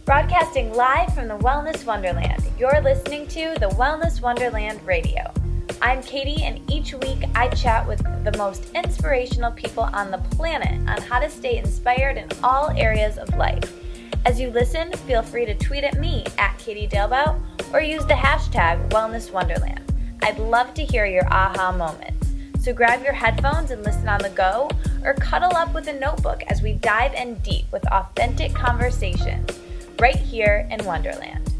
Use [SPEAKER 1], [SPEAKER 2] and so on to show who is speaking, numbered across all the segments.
[SPEAKER 1] Broadcasting live from the Wellness Wonderland, you're listening to the Wellness Wonderland Radio. I'm Katie, and each week I chat with the most inspirational people on the planet on how to stay inspired in all areas of life. As you listen, feel free to tweet at me at Katie Dalebout or use the hashtag Wellness Wonderland. I'd love to hear your aha moments. So grab your headphones and listen on the go, or cuddle up with a notebook as we dive in deep with authentic conversations right here in Wonderland.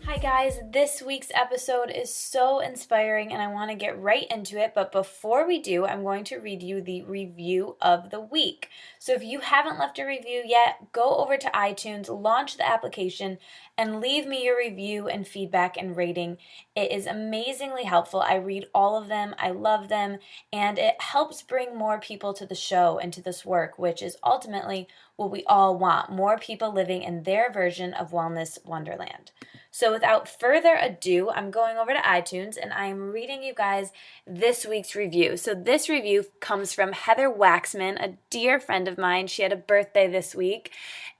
[SPEAKER 1] Hi guys, this week's episode is so inspiring and I want to get right into it, but before we do, I'm going to read you the review of the week. So if you haven't left a review yet, go over to iTunes, launch the application, and leave me your review and feedback and rating. It is amazingly helpful. I read all of them, I love them, and it helps bring more people to the show and to this work, which is ultimately what we all want, more people living in their version of Wellness Wonderland. So without further ado, I'm going over to iTunes and I am reading you guys this week's review. So this review comes from Heather Waxman, a dear friend of mine. She had a birthday this week.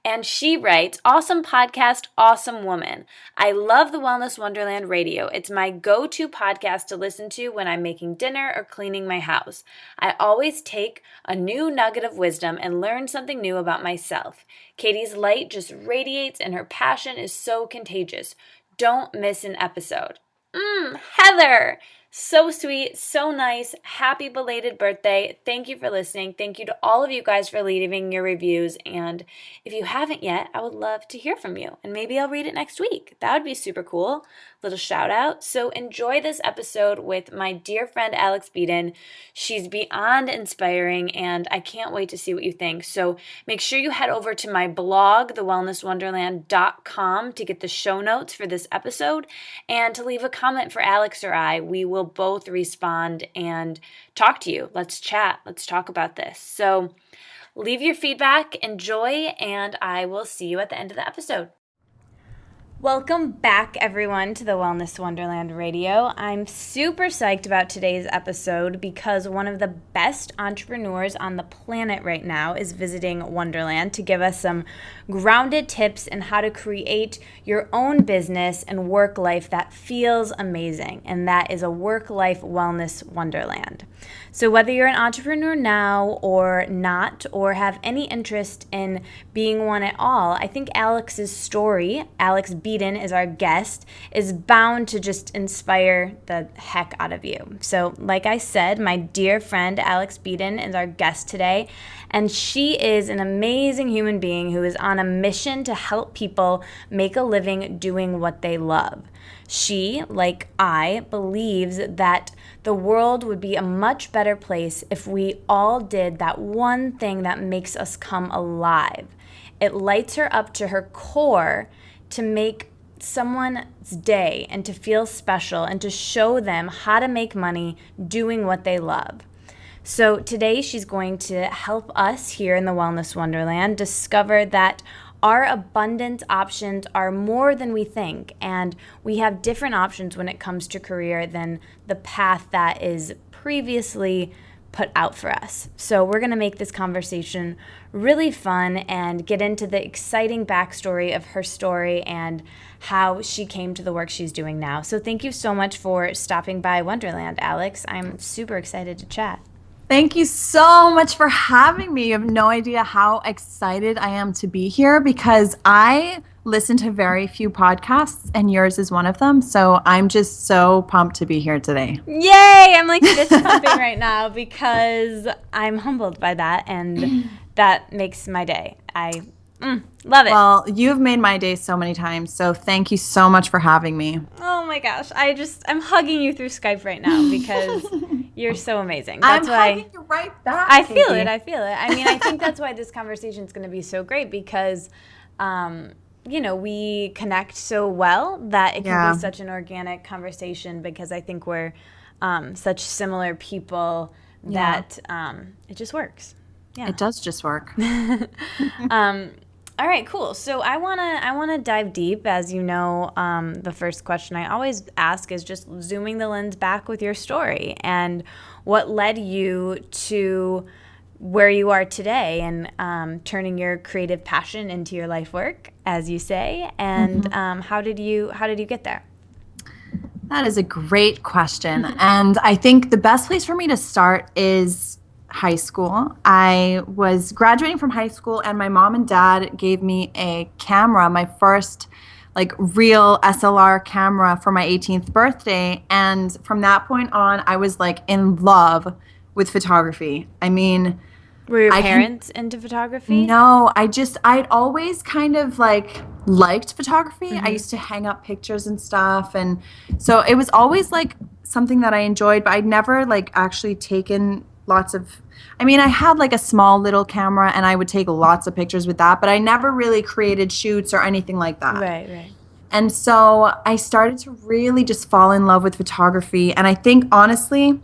[SPEAKER 1] And she writes, "Awesome podcast, awesome woman. I love the Wellness Wonderland Radio. It's my go-to podcast to listen to when I'm making dinner or cleaning my house. I always take a new nugget of wisdom and learn something new about myself. Katie's light just radiates and her passion is so contagious. Don't miss an episode." Heather! So sweet, so nice. Happy belated birthday. Thank you for listening. Thank you to all of you guys for leaving your reviews. And if you haven't yet, I would love to hear from you. And maybe I'll read it next week. That would be super cool. Little shout out. So enjoy this episode with my dear friend Alex Beadon. She's beyond inspiring and I can't wait to see what you think. So make sure you head over to my blog, thewellnesswonderland.com, to get the show notes for this episode and to leave a comment for Alex or I. We will both respond and talk to you. Let's chat. Let's talk about this. So leave your feedback, enjoy, and I will see you at the end of the episode. Welcome back, everyone, to the Wellness Wonderland Radio. I'm super psyched about today's episode because one of the best entrepreneurs on the planet right now is visiting Wonderland to give us some grounded tips on how to create your own business and work life that feels amazing, and that is a work-life wellness wonderland. So whether you're an entrepreneur now or not, or have any interest in being one at all, I think Alex's story, Alex Beadon is our guest, is bound to just inspire the heck out of you. So like I said, my dear friend Alex Beadon is our guest today, and she is an amazing human being who is on a mission to help people make a living doing what they love. She, like I, believes that the world would be a much better place if we all did that one thing that makes us come alive. It lights her up to her core to make someone's day and to feel special and to show them how to make money doing what they love. So today she's going to help us here in the Wellness Wonderland discover that our abundant options are more than we think, and we have different options when it comes to career than the path that is previously put out for us. So we're going to make this conversation really fun and get into the exciting backstory of her story and how she came to the work she's doing now. So thank you so much for stopping by Wonderland, Alex. I'm super excited to chat.
[SPEAKER 2] Thank you so much for having me. You have no idea how excited I am to be here because I listen to very few podcasts and yours is one of them. So I'm just so pumped to be here today.
[SPEAKER 1] Yay! I'm like fist pumping right now because I'm humbled by that and that makes my day. I love it.
[SPEAKER 2] Well, you've made my day so many times. So thank you so much for having me.
[SPEAKER 1] Oh my gosh. I'm hugging you through Skype right now because you're so amazing.
[SPEAKER 2] That's why hugging you right back.
[SPEAKER 1] I feel it. I mean, I think that's why this conversation is going to be so great because, we connect so well that it can be such an organic conversation because I think we're such similar people that it just works. Yeah.
[SPEAKER 2] It does just work.
[SPEAKER 1] All right, cool. So I wanna dive deep. As you know, the first question I always ask is just zooming the lens back with your story and what led you to where you are today and turning your creative passion into your life work, as you say. And how did you get there?
[SPEAKER 2] That is a great question. And I think the best place for me to start is high school. I was graduating from high school and my mom and dad gave me a camera, my first like real SLR camera for my 18th birthday. And from that point on, I was like in love with photography. I mean,
[SPEAKER 1] were your parents into photography?
[SPEAKER 2] No, I'd always kind of like liked photography. I used to hang up pictures and stuff. And so it was always like something that I enjoyed, but I'd never like actually taken I had like a small little camera and I would take lots of pictures with that, but I never really created shoots or anything like that.
[SPEAKER 1] Right.
[SPEAKER 2] And so I started to really just fall in love with photography. And I think honestly,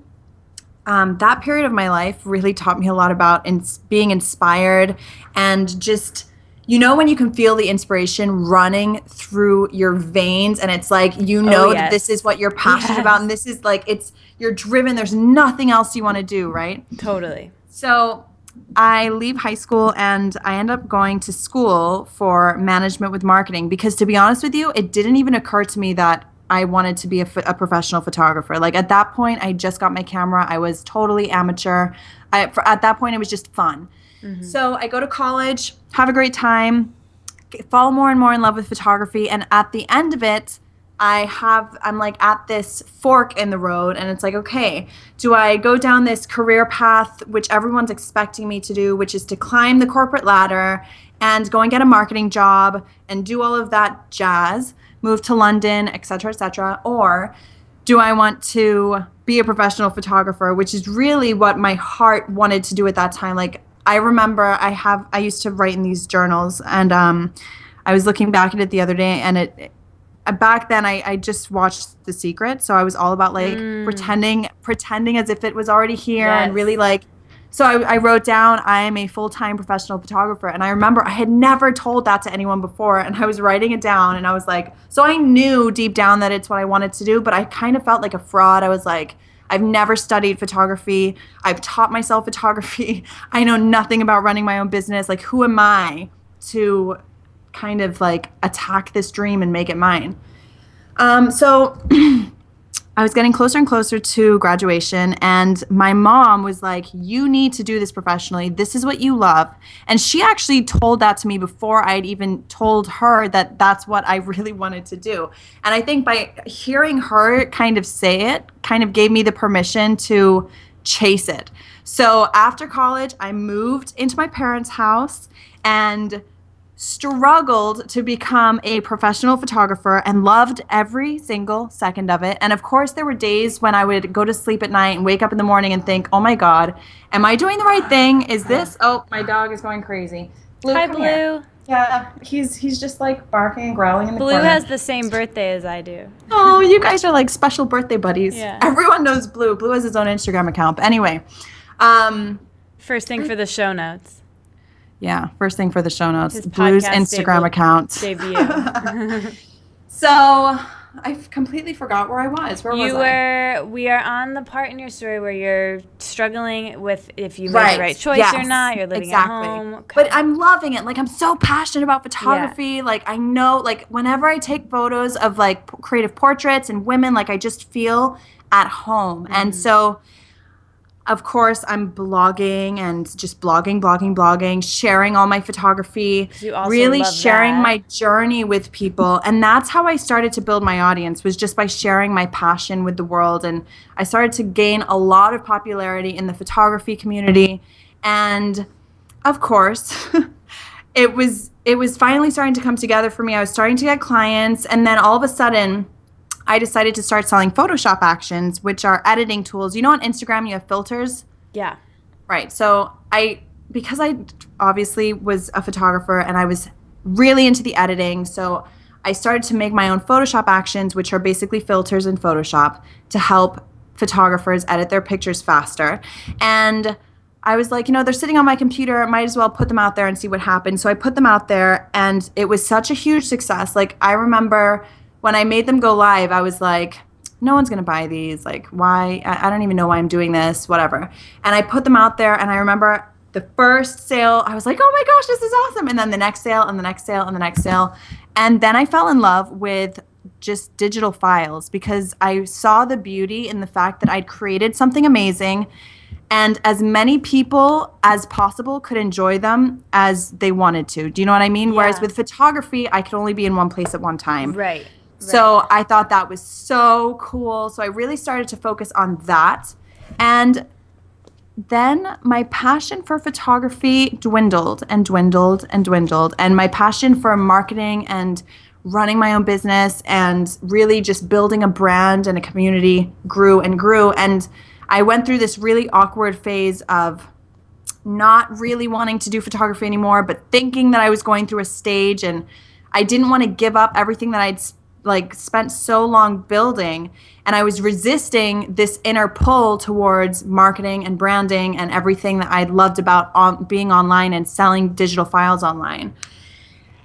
[SPEAKER 2] that period of my life really taught me a lot about being inspired and just, when you can feel the inspiration running through your veins and it's like, that this is what you're passionate about and this is like, you're driven. There's nothing else you want to do, right?
[SPEAKER 1] Totally.
[SPEAKER 2] So I leave high school and I end up going to school for management with marketing because to be honest with you, it didn't even occur to me that I wanted to be a professional photographer. Like at that point, I just got my camera. I was totally amateur. At that point, it was just fun. So I go to college, have a great time, fall more and more in love with photography. And at the end of it, I'm like at this fork in the road and it's like, okay, do I go down this career path, which everyone's expecting me to do, which is to climb the corporate ladder and go and get a marketing job and do all of that jazz, move to London, et cetera, or do I want to be a professional photographer, which is really what my heart wanted to do at that time. Like I remember I used to write in these journals and I was looking back at it the other day and back then I just watched The Secret. So I was all about like pretending as if it was already here and really like, so I wrote down, I am a full-time professional photographer. And I remember I had never told that to anyone before. And I was writing it down and I was like, so I knew deep down that it's what I wanted to do, but I kind of felt like a fraud. I was like, I've never studied photography. I've taught myself photography. I know nothing about running my own business. Like, who am I to kind of like attack this dream and make it mine? So I was getting closer and closer to graduation and my mom was like, you need to do this professionally. This is what you love. And she actually told that to me before I'd even told her that that's what I really wanted to do. And I think by hearing her kind of say it, kind of gave me the permission to chase it. So after college, I moved into my parents' house and struggled to become a professional photographer and loved every single second of it. And of course, there were days when I would go to sleep at night and wake up in the morning and think, oh my God, am I doing the right thing? Is this, oh, my dog is going crazy. Blue,
[SPEAKER 1] hi, Blue. Here.
[SPEAKER 2] Yeah, he's just like barking and growling in the corner.
[SPEAKER 1] Blue has the same birthday as I do.
[SPEAKER 2] Oh, you guys are like special birthday buddies.
[SPEAKER 1] Yeah.
[SPEAKER 2] Everyone knows Blue. Blue has his own Instagram account. But anyway.
[SPEAKER 1] First thing for the show notes.
[SPEAKER 2] Yeah, first thing for the show notes. Blue's Instagram account.
[SPEAKER 1] Debut.
[SPEAKER 2] So I completely forgot where I was. Where was I?
[SPEAKER 1] We are on the part in your story where you're struggling with if you made the right choice or not. You're living at home. Okay.
[SPEAKER 2] But I'm loving it. Like, I'm so passionate about photography. Yeah. Like, I know, like, whenever I take photos of, like, creative portraits and women, like, I just feel at home. And so, of course, I'm blogging and just blogging, sharing all my photography, really sharing my journey with people. And that's how I started to build my audience, was just by sharing my passion with the world. And I started to gain a lot of popularity in the photography community. And of course, it was finally starting to come together for me. I was starting to get clients. And then all of a sudden, I decided to start selling Photoshop actions, which are editing tools. You know, on Instagram, you have filters?
[SPEAKER 1] Yeah.
[SPEAKER 2] Right. So because I obviously was a photographer and I was really into the editing, so I started to make my own Photoshop actions, which are basically filters in Photoshop to help photographers edit their pictures faster. And I was like, they're sitting on my computer. I might as well put them out there and see what happens. So I put them out there and it was such a huge success. Like, I remember when I made them go live, I was like, no one's going to buy these. Like, why? I don't even know why I'm doing this, whatever. And I put them out there and I remember the first sale, I was like, oh my gosh, this is awesome. And then the next sale and the next sale and the next sale. And then I fell in love with just digital files because I saw the beauty in the fact that I'd created something amazing and as many people as possible could enjoy them as they wanted to. Do you know what I mean?
[SPEAKER 1] Yeah.
[SPEAKER 2] Whereas with photography, I could only be in one place at one time.
[SPEAKER 1] Right.
[SPEAKER 2] So I thought that was so cool. So I really started to focus on that. And then my passion for photography dwindled and dwindled and dwindled. And my passion for marketing and running my own business and really just building a brand and a community grew and grew. And I went through this really awkward phase of not really wanting to do photography anymore, but thinking that I was going through a stage and I didn't want to give up everything that I'd spent so long building. And I was resisting this inner pull towards marketing and branding and everything that I loved about being online and selling digital files online.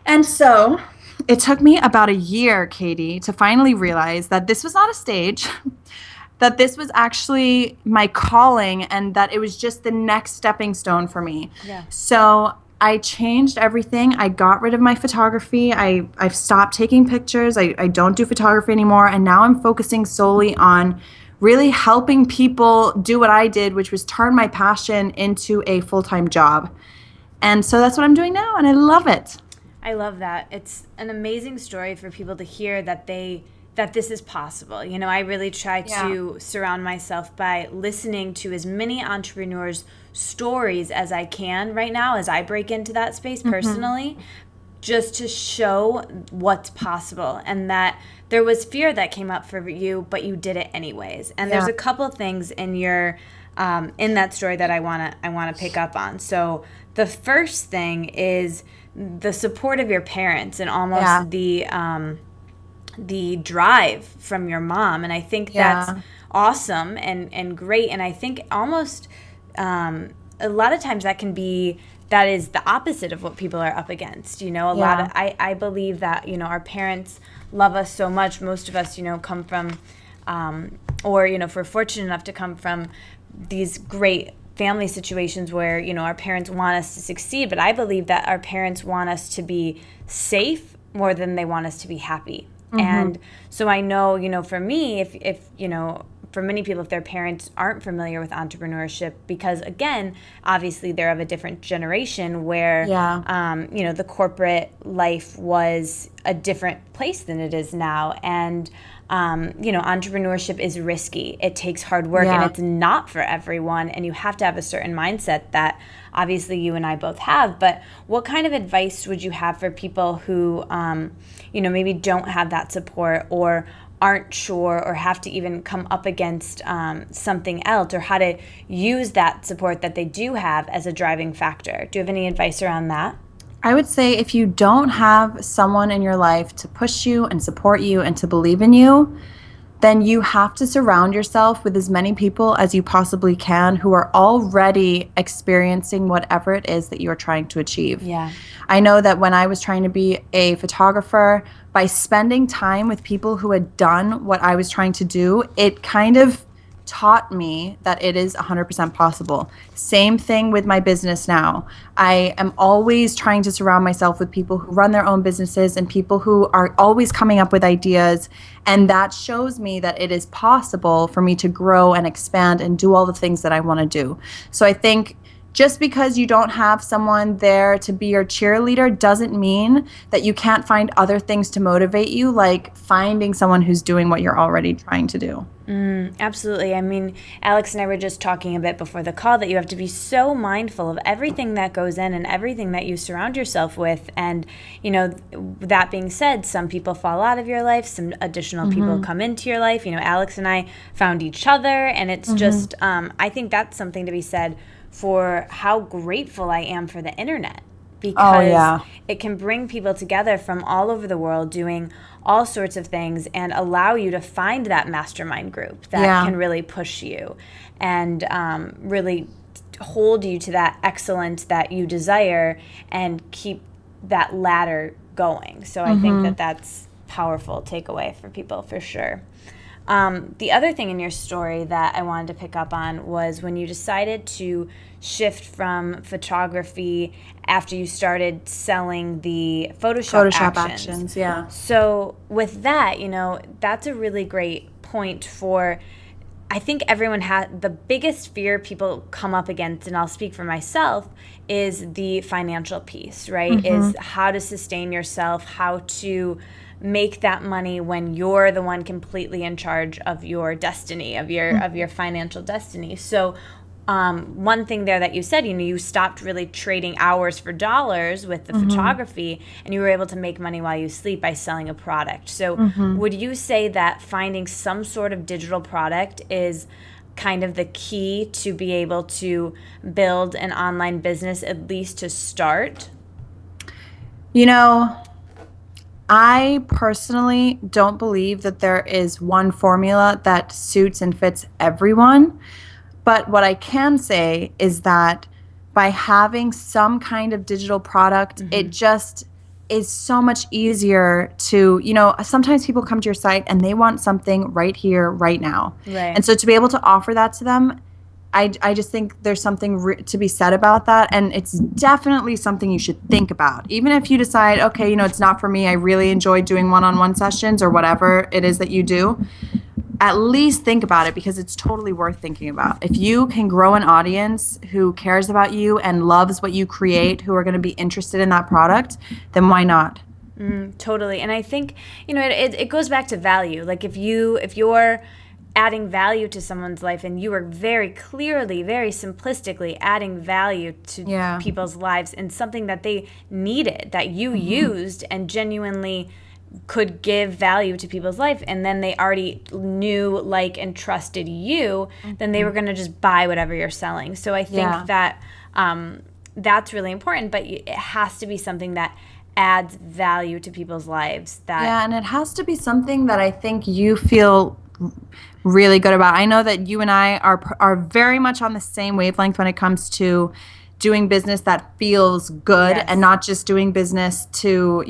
[SPEAKER 2] And so it took me about a year, Katie, to finally realize that this was not a stage, that this was actually my calling and that it was just the next stepping stone for me.
[SPEAKER 1] Yeah.
[SPEAKER 2] So I changed everything. I got rid of my photography. I've stopped taking pictures. I don't do photography anymore. And now I'm focusing solely on really helping people do what I did, which was turn my passion into a full-time job. And so that's what I'm doing now, and I love it.
[SPEAKER 1] I love that. It's an amazing story for people to hear that this is possible. You know, I really try to surround myself by listening to as many entrepreneurs' stories as I can right now as I break into that space personally, just to show what's possible and that there was fear that came up for you, but you did it anyways. And there's a couple things in your in that story that I wanna pick up on. So the first thing is the support of your parents and almost the drive from your mom. And I think that's awesome and great. And I think almost a lot of times that is the opposite of what people are up against. You know, I believe that, you know, our parents love us so much. Most of us, you know, come from, or, you know, if we're fortunate enough to come from these great family situations where, you know, our parents want us to succeed. But I believe that our parents want us to be safe more than they want us to be happy. And so I know, you know, for me, if you know, for many people, if their parents aren't familiar with entrepreneurship, because again, obviously they're of a different generation where, you know, the corporate life was a different place than it is now. And, you know, entrepreneurship is risky. It takes hard work and it's not for everyone. And you have to have a certain mindset that obviously you and I both have. But what kind of advice would you have for people who, you know, maybe don't have that support or aren't sure or have to even come up against something else, or how to use that support that they do have as a driving factor? Do you have any advice around that?
[SPEAKER 2] I would say if you don't have someone in your life to push you and support you and to believe in you, then you have to surround yourself with as many people as you possibly can who are already experiencing whatever it is that you're trying to achieve.
[SPEAKER 1] Yeah.
[SPEAKER 2] I know that when I was trying to be a photographer, by spending time with people who had done what I was trying to do, it kind of taught me that it is 100% possible. Same thing with my business now. I am always trying to surround myself with people who run their own businesses and people who are always coming up with ideas. And that shows me that it is possible for me to grow and expand and do all the things that I want to do. So I think just because you don't have someone there to be your cheerleader doesn't mean that you can't find other things to motivate you, like finding someone who's doing what you're already trying to do.
[SPEAKER 1] Absolutely. I mean, Alex and I were just talking a bit before the call that you have to be so mindful of everything that goes in and everything that you surround yourself with. And, you know, that being said, some people fall out of your life, some additional people come into your life. You know, Alex and I found each other, and it's just, I think that's something to be said for how grateful I am for the internet, because it can bring people together from all over the world doing all sorts of things and allow you to find that mastermind group that can really push you and really hold you to that excellence that you desire and keep that ladder going. So I think that that's powerful takeaway for people for sure. The other thing in your story that I wanted to pick up on was when you decided to shift from photography after you started selling the Photoshop actions.
[SPEAKER 2] Yeah.
[SPEAKER 1] So with that, that's a really great point for, I think everyone has, the biggest fear people come up against, and I'll speak for myself, is the financial piece, right? Is how to sustain yourself, how to make that money when you're the one completely in charge of your destiny, of your financial destiny. So one thing there that you said, you stopped really trading hours for dollars with the photography, and you were able to make money while you sleep by selling a product. So would you say that finding some sort of digital product is kind of the key to be able to build an online business, at least to start?
[SPEAKER 2] I personally don't believe that there is one formula that suits and fits everyone. But what I can say is that by having some kind of digital product, it just is so much easier to, sometimes people come to your site and they want something right here, right now.
[SPEAKER 1] Right.
[SPEAKER 2] And so to be able to offer that to them, I just think there's something to be said about that. And it's definitely something you should think about. Even if you decide, okay, it's not for me, I really enjoy doing one-on-one sessions or whatever it is that you do, at least think about it, because it's totally worth thinking about. If you can grow an audience who cares about you and loves what you create, who are going to be interested in that product, then why not?
[SPEAKER 1] Totally. And I think, it goes back to value. Like if you're adding value to someone's life, and you are very clearly, very simplistically adding value to people's lives in something that they needed, that you used and genuinely could give value to people's life, and then they already knew, and trusted you, then they were going to just buy whatever you're selling. So I think that that's really important, but it has to be something that adds value to people's lives.
[SPEAKER 2] And it has to be something that I think you feel really good about. I know that you and I are very much on the same wavelength when it comes to doing business that feels good, and not just doing business to,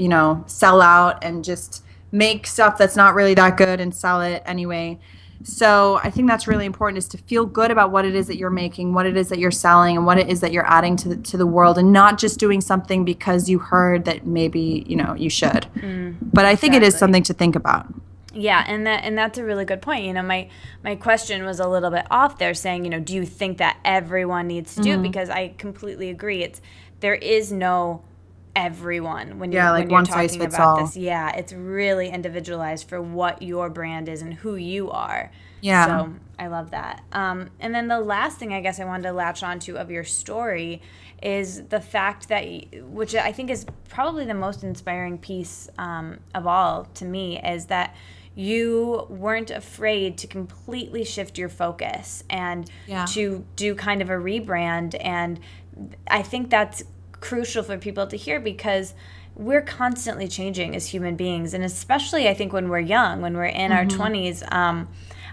[SPEAKER 2] sell out and just make stuff that's not really that good and sell it anyway. So I think that's really important, is to feel good about what it is that you're making, what it is that you're selling, and what it is that you're adding to the world, and not just doing something because you heard that maybe, you should. But I think it is something to think about.
[SPEAKER 1] Yeah, and that's a really good point. My question was a little bit off there, saying, do you think that everyone needs to do it? Because I completely agree. There is no everyone when you're talking about this. Yeah, it's really individualized for what your brand is and who you are. Yeah. So I love that. And then the last thing I guess I wanted to latch onto of your story is the fact that, which I think is probably the most inspiring piece of all to me, is that you weren't afraid to completely shift your focus and to do kind of a rebrand. And I think that's crucial for people to hear, because we're constantly changing as human beings. And especially I think when we're young, when we're in our 20s,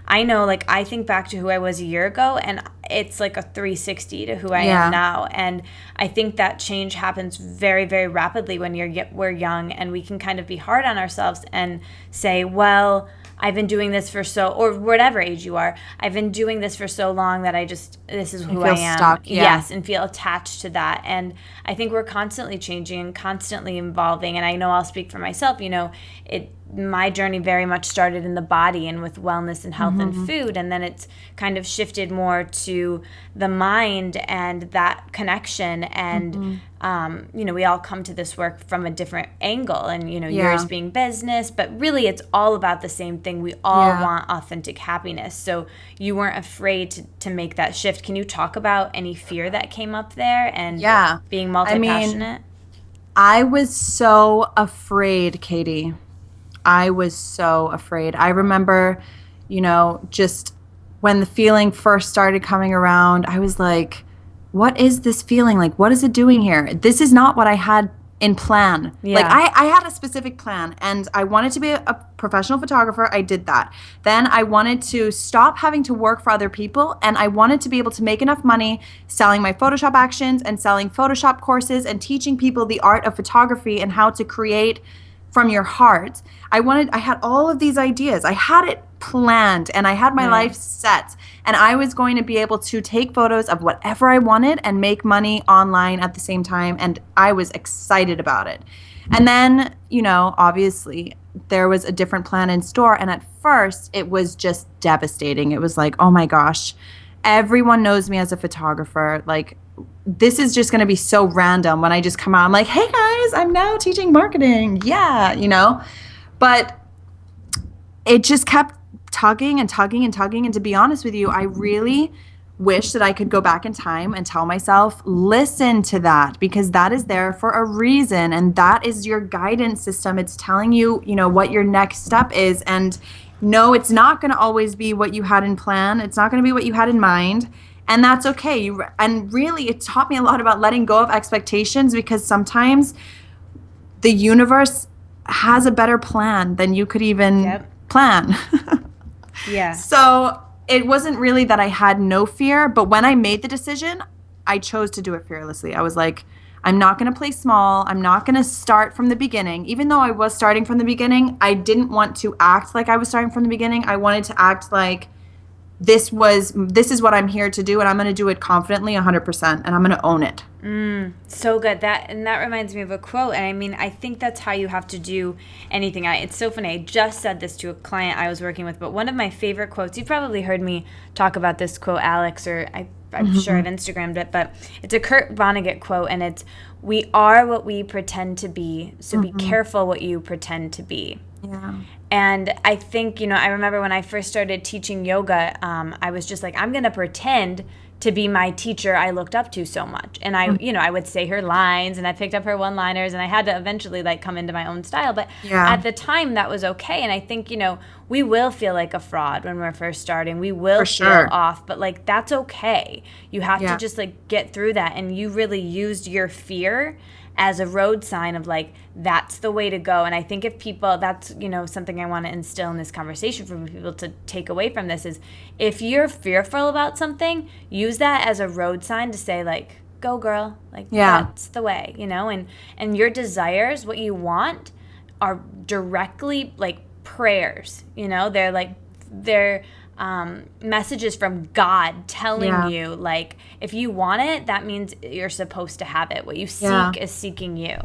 [SPEAKER 1] I know, I think back to who I was a year ago, and it's like a 360 to who I am now. And I think that change happens very, very rapidly when we're young, and we can kind of be hard on ourselves and say, well, I've been doing this or whatever age you are, I've been doing this for so long that this is who I am.
[SPEAKER 2] Stuck,
[SPEAKER 1] Yes, and feel attached to that. And I think we're constantly changing and constantly evolving. And I know I'll speak for myself, my journey very much started in the body and with wellness and health and food, and then it's kind of shifted more to the mind and that connection. And we all come to this work from a different angle, and yours being business, but really it's all about the same thing. We all want authentic happiness. So you weren't afraid to make that shift. Can you talk about any fear that came up there and being multi-passionate?
[SPEAKER 2] I was so afraid, Katie. I was so afraid. I remember, just when the feeling first started coming around, I was like, what is this feeling? Like, what is it doing here? This is not what I had in plan. Yeah. Like, I had a specific plan, and I wanted to be a professional photographer. I did that. Then I wanted to stop having to work for other people, and I wanted to be able to make enough money selling my Photoshop actions and selling Photoshop courses and teaching people the art of photography and how to create from your heart. I had all of these ideas. I had it planned and I had my life set, and I was going to be able to take photos of whatever I wanted and make money online at the same time. And I was excited about it. And then, obviously there was a different plan in store. And at first it was just devastating. It was like, oh my gosh, everyone knows me as a photographer. Like, this is just going to be so random when I just come out. I'm like, hey guys, I'm now teaching marketing. Yeah, But it just kept tugging and tugging and tugging. And to be honest with you, I really wish that I could go back in time and tell myself, listen to that, because that is there for a reason. And that is your guidance system. It's telling you, what your next step is. And no, it's not going to always be what you had in plan. It's not going to be what you had in mind. And that's okay. And really, it taught me a lot about letting go of expectations, because sometimes the universe has a better plan than you could even plan.
[SPEAKER 1] Yeah.
[SPEAKER 2] So it wasn't really that I had no fear, but when I made the decision, I chose to do it fearlessly. I was like, I'm not going to play small. I'm not going to start from the beginning. Even though I was starting from the beginning, I didn't want to act like I was starting from the beginning. I wanted to act like this is what I'm here to do, and I'm going to do it confidently 100%, and I'm going to own it.
[SPEAKER 1] So good. That reminds me of a quote. And I mean, I think that's how you have to do anything. It's so funny. I just said this to a client I was working with, but one of my favorite quotes, you've probably heard me talk about this quote, Alex, or I'm sure I've Instagrammed it, but it's a Kurt Vonnegut quote, and it's, we are what we pretend to be, so be careful what you pretend to be.
[SPEAKER 2] Yeah.
[SPEAKER 1] And I think, I remember when I first started teaching yoga, I was just like, I'm going to pretend to be my teacher I looked up to so much. And I would say her lines, and I picked up her one-liners, and I had to eventually come into my own style. But at the time that was okay. And I think, we will feel like a fraud when we're first starting. We will feel off, but that's okay. You have to just get through that. And you really used your fear as a road sign of that's the way to go. And I think if people, that's, something I want to instill in this conversation for people to take away from this is, if you're fearful about something, use that as a road sign to say go girl, that's the way, and your desires, what you want, are directly prayers, they're messages from God telling you, if you want it, that means you're supposed to have it. What you seek is seeking you.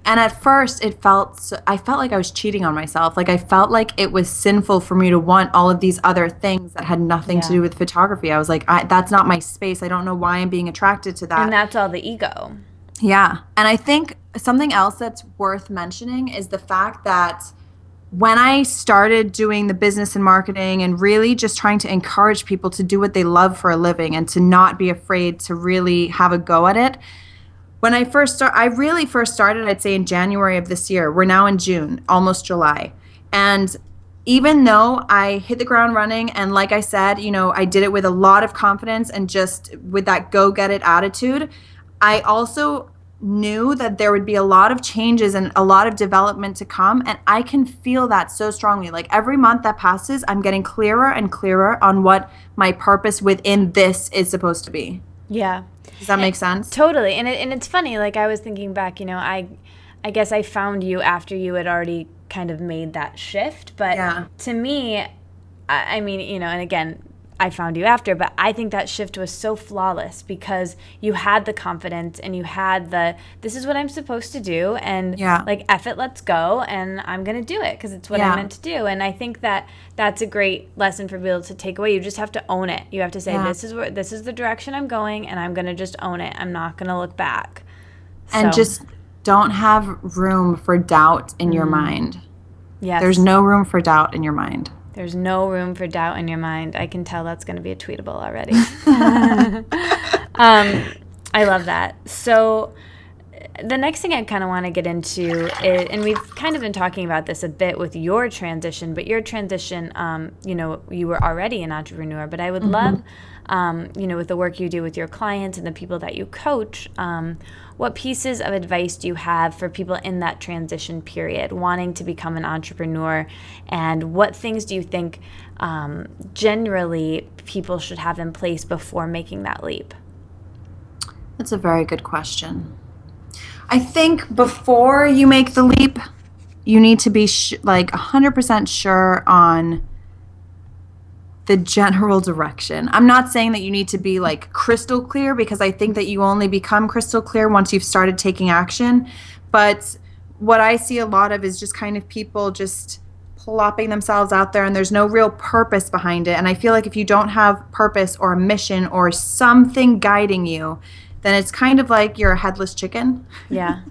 [SPEAKER 2] And at first I felt like I was cheating on myself. I felt like it was sinful for me to want all of these other things that had nothing to do with photography. I was like, that's not my space. I don't know why I'm being attracted to that.
[SPEAKER 1] And that's all the ego.
[SPEAKER 2] Yeah. And I think something else that's worth mentioning is the fact that when I started doing the business and marketing and really just trying to encourage people to do what they love for a living and to not be afraid to really have a go at it, when I really first started, I'd say in January of this year. We're now in June, almost July. And even though I hit the ground running, and like I said, I did it with a lot of confidence and just with that go get it attitude, I also knew that there would be a lot of changes and a lot of development to come. And I can feel that so strongly. Every month that passes, I'm getting clearer and clearer on what my purpose within this is supposed to be.
[SPEAKER 1] Yeah.
[SPEAKER 2] Does that make sense?
[SPEAKER 1] Totally. And it's funny, I was thinking back, I guess I found you after you had already kind of made that shift. But to me, I mean, and again, I found you after, but I think that shift was so flawless because you had the confidence and you had this is what I'm supposed to do, and F it, let's go, and I'm going to do it because it's what I meant to do. And I think that's a great lesson for people to take away. You just have to own it. You have to say, this is the direction I'm going, and I'm going to just own it. I'm not going to look back.
[SPEAKER 2] And just don't have room for doubt in your mind.
[SPEAKER 1] Yes.
[SPEAKER 2] There's no room for doubt in your mind.
[SPEAKER 1] There's no room for doubt in your mind. I can tell that's going to be a tweetable already. I love that. So the next thing I kind of want to get into is, and we've kind of been talking about this a bit with your transition, but your transition, you were already an entrepreneur, but I would love, with the work you do with your clients and the people that you coach, what pieces of advice do you have for people in that transition period wanting to become an entrepreneur, and what things do you think generally people should have in place before making that leap?
[SPEAKER 2] That's a very good question. I think before you make the leap, you need to be like 100% sure on the general direction. I'm not saying that you need to be like crystal clear, because I think that you only become crystal clear once you've started taking action. But what I see a lot of is just kind of people just plopping themselves out there, and there's no real purpose behind it. And I feel like if you don't have purpose or a mission or something guiding you, then it's kind of like you're a headless chicken.
[SPEAKER 1] Yeah.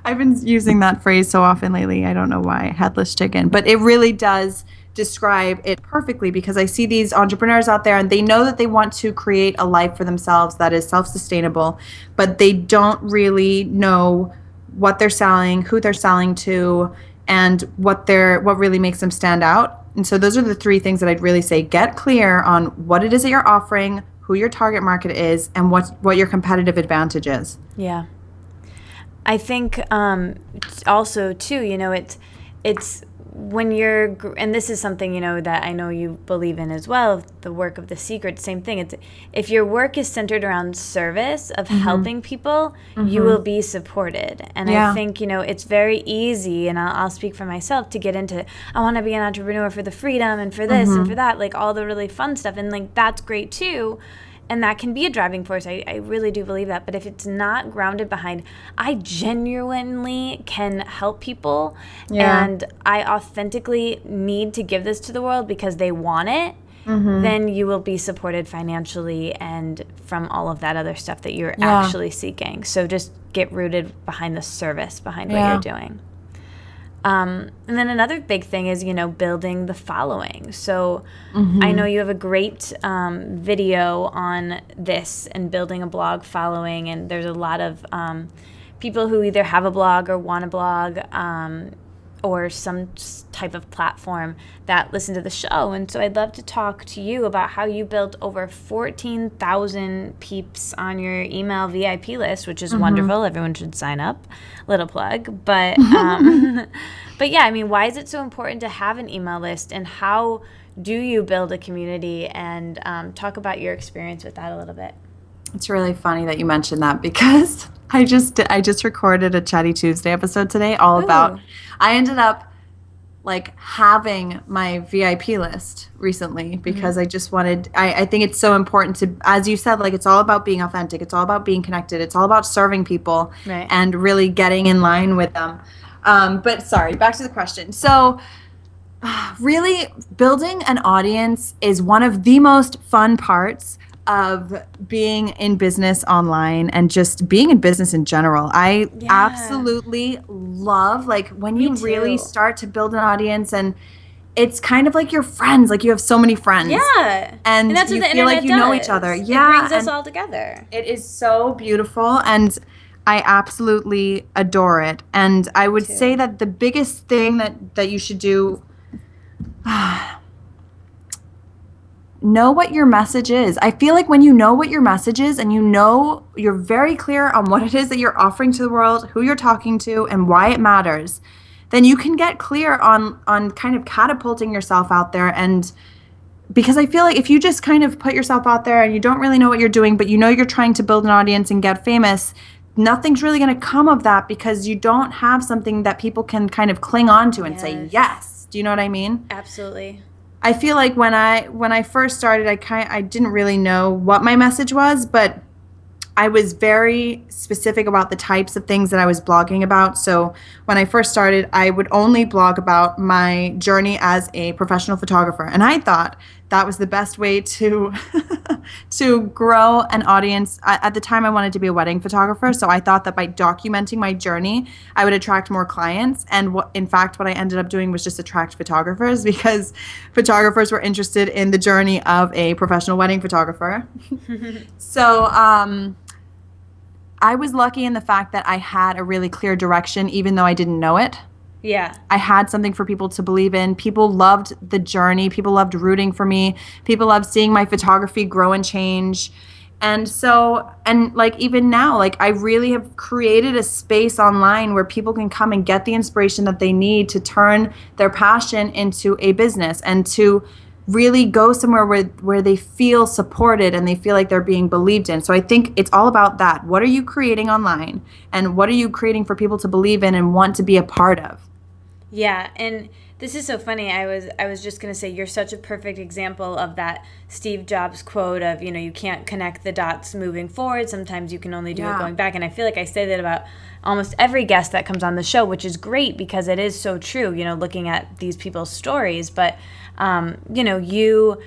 [SPEAKER 2] I've been using that phrase so often lately. I don't know why, headless chicken, but it really does describe it perfectly, because I see these entrepreneurs out there and they know that they want to create a life for themselves that is self-sustainable, but they don't really know what they're selling, who they're selling to, and what really makes them stand out. And so those are the three things that I'd really say: get clear on what it is that you're offering, who your target market is, and what your competitive advantage is.
[SPEAKER 1] Yeah. I think also too, it's when you're, and this is something, that I know you believe in as well, the work of The Secret, same thing. It's if your work is centered around service, of helping people, you will be supported. And I think, it's very easy, and I'll speak for myself, to get into, I want to be an entrepreneur for the freedom and for this and for that, like all the really fun stuff. And like, that's great too. And that can be a driving force. I really do believe that. But if it's not grounded behind, I genuinely can help people, and I authentically need to give this to the world because they want it, then you will be supported financially and from all of that other stuff that you're actually seeking. So just get rooted behind the service, behind what you're doing. And then another big thing is, building the following. So I know you have a great video on this and building a blog following, and there's a lot of people who either have a blog or want a blog or some type of platform that listen to the show. And so I'd love to talk to you about how you built over 14,000 peeps on your email VIP list, which is wonderful. Everyone should sign up. Little plug. But but yeah, I mean, why is it so important to have an email list, and how do you build a community? And talk about your experience with that a little bit.
[SPEAKER 2] It's really funny that you mentioned that, because I just recorded a Chatty Tuesday episode today all about, I ended up like having my VIP list recently because I just wanted, I think it's so important to, as you said, like it's all about being authentic. It's all about being connected. It's all about serving people and really getting in line with them. But sorry, back to the question. So really building an audience is one of the most fun parts of being in business online and just being in business in general. I absolutely love, like, when you really start to build an audience, and it's kind of like your friends, like you have so many friends.
[SPEAKER 1] Yeah.
[SPEAKER 2] And
[SPEAKER 1] that's
[SPEAKER 2] you
[SPEAKER 1] what the
[SPEAKER 2] feel like
[SPEAKER 1] internet
[SPEAKER 2] you know
[SPEAKER 1] does.
[SPEAKER 2] each other.
[SPEAKER 1] It
[SPEAKER 2] Yeah.
[SPEAKER 1] brings us all together.
[SPEAKER 2] It is so beautiful, and I absolutely adore it. And I would say that the biggest thing that you should do, know what your message is. I feel like when you know what your message is, and you're very clear on what it is that you're offering to the world, who you're talking to, and why it matters, then you can get clear on kind of catapulting yourself out there. And because I feel like if you just kind of put yourself out there and you don't really know what you're doing, but you're trying to build an audience and get famous, nothing's really going to come of that, because you don't have something that people can kind of cling on to and say yes. Do you know what I mean?
[SPEAKER 1] Absolutely.
[SPEAKER 2] I feel like when I first started, I didn't really know what my message was, but I was very specific about the types of things that I was blogging about. So when I first started, I would only blog about my journey as a professional photographer, and I thought that was the best way to to grow an audience. At the time, I wanted to be a wedding photographer, so I thought that by documenting my journey, I would attract more clients. And in fact, what I ended up doing was just attract photographers, because photographers were interested in the journey of a professional wedding photographer. So I was lucky in the fact that I had a really clear direction, even though I didn't know it.
[SPEAKER 1] Yeah.
[SPEAKER 2] I had something for people to believe in. People loved the journey. People loved rooting for me. People loved seeing my photography grow and change. And so, and like even now, like I really have created a space online where people can come and get the inspiration that they need to turn their passion into a business, and to really go somewhere where they feel supported and they feel like they're being believed in. So I think it's all about that. What are you creating online, and what are you creating for people to believe in and want to be a part of?
[SPEAKER 1] Yeah, and this is so funny. I was just going to say you're such a perfect example of that Steve Jobs quote of, you can't connect the dots moving forward. Sometimes you can only do it going back. And I feel like I say that about almost every guest that comes on the show, which is great because it is so true, looking at these people's stories. But, you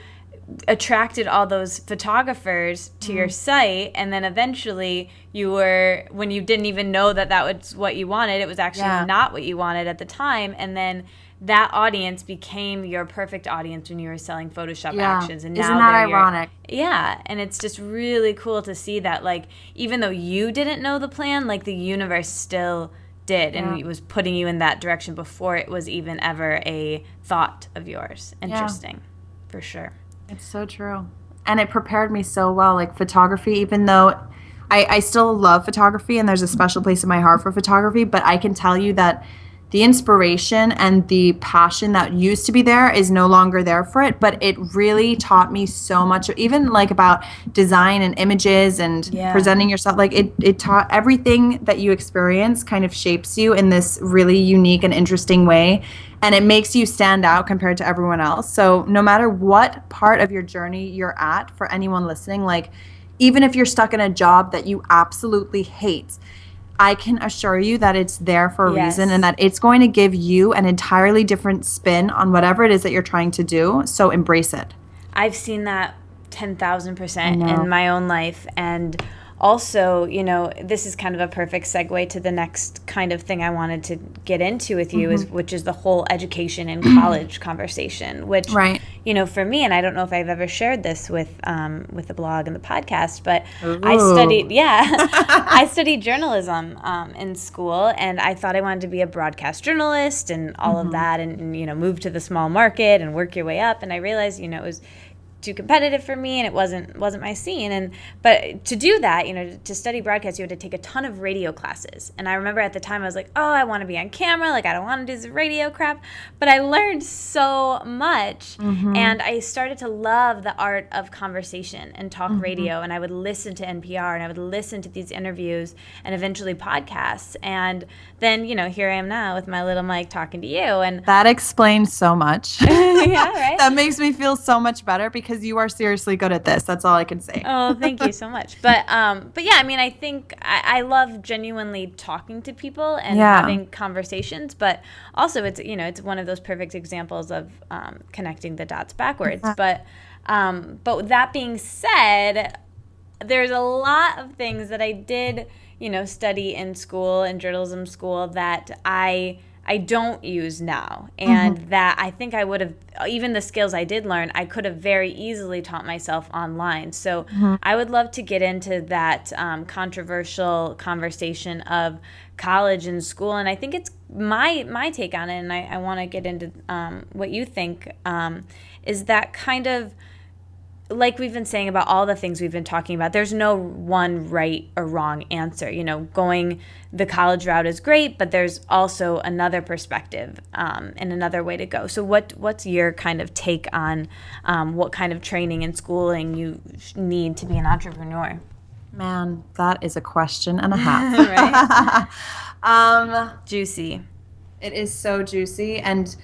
[SPEAKER 1] attracted all those photographers to your site, and then eventually when you didn't even know that was what you wanted, it was actually not what you wanted at the time, and then that audience became your perfect audience when you were selling Photoshop actions. And
[SPEAKER 2] isn't that ironic?
[SPEAKER 1] And it's just really cool to see that, like, even though you didn't know the plan, like, the universe still did, and it was putting you in that direction before it was even ever a thought of yours. Interesting, for sure.
[SPEAKER 2] It's so true. And it prepared me so well, like photography, even though I still love photography and there's a special place in my heart for photography, but I can tell you that the inspiration and the passion that used to be there is no longer there for it, but it really taught me so much, even like about design and images and presenting yourself. Like it taught everything that you experience kind of shapes you in this really unique and interesting way. And it makes you stand out compared to everyone else. So no matter what part of your journey you're at, for anyone listening, like even if you're stuck in a job that you absolutely hate, I can assure you that it's there for a reason, and that it's going to give you an entirely different spin on whatever it is that you're trying to do. So embrace it.
[SPEAKER 1] I've seen that 10,000% in my own life. And also, this is kind of a perfect segue to the next kind of thing I wanted to get into with you, which is the whole education and college conversation, which, for me, and I don't know if I've ever shared this with the blog and the podcast, but I studied journalism in school, and I thought I wanted to be a broadcast journalist and all of that, and move to the small market and work your way up. And I realized, it was too competitive for me, and it wasn't my scene. But to do that, to study broadcast, you had to take a ton of radio classes. And I remember at the time I was like, oh, I want to be on camera, like I don't want to do this radio crap. But I learned so much, and I started to love the art of conversation and talk radio. And I would listen to NPR, and I would listen to these interviews and eventually podcasts. And then here I am now with my little mic talking to you. And
[SPEAKER 2] that explains so much.
[SPEAKER 1] Yeah, right.
[SPEAKER 2] That makes me feel so much better because you are seriously good at this. That's all I can say.
[SPEAKER 1] Oh, thank you so much. But yeah, I mean, I think I love genuinely talking to people and having conversations, but also it's one of those perfect examples of connecting the dots backwards. But that being said, there's a lot of things that I did, study in school, in journalism school, that I don't use now, and that I think I would have, even the skills I did learn, I could have very easily taught myself online. So I would love to get into that controversial conversation of college and school, and I think it's my take on it, and I want to get into what you think, is that kind of, like we've been saying about all the things we've been talking about, there's no one right or wrong answer. Going the college route is great, but there's also another perspective and another way to go. So what's your kind of take on what kind of training and schooling you need to be an entrepreneur?
[SPEAKER 2] Man, that is a question and a half.
[SPEAKER 1] Right? Juicy.
[SPEAKER 2] It is so juicy, and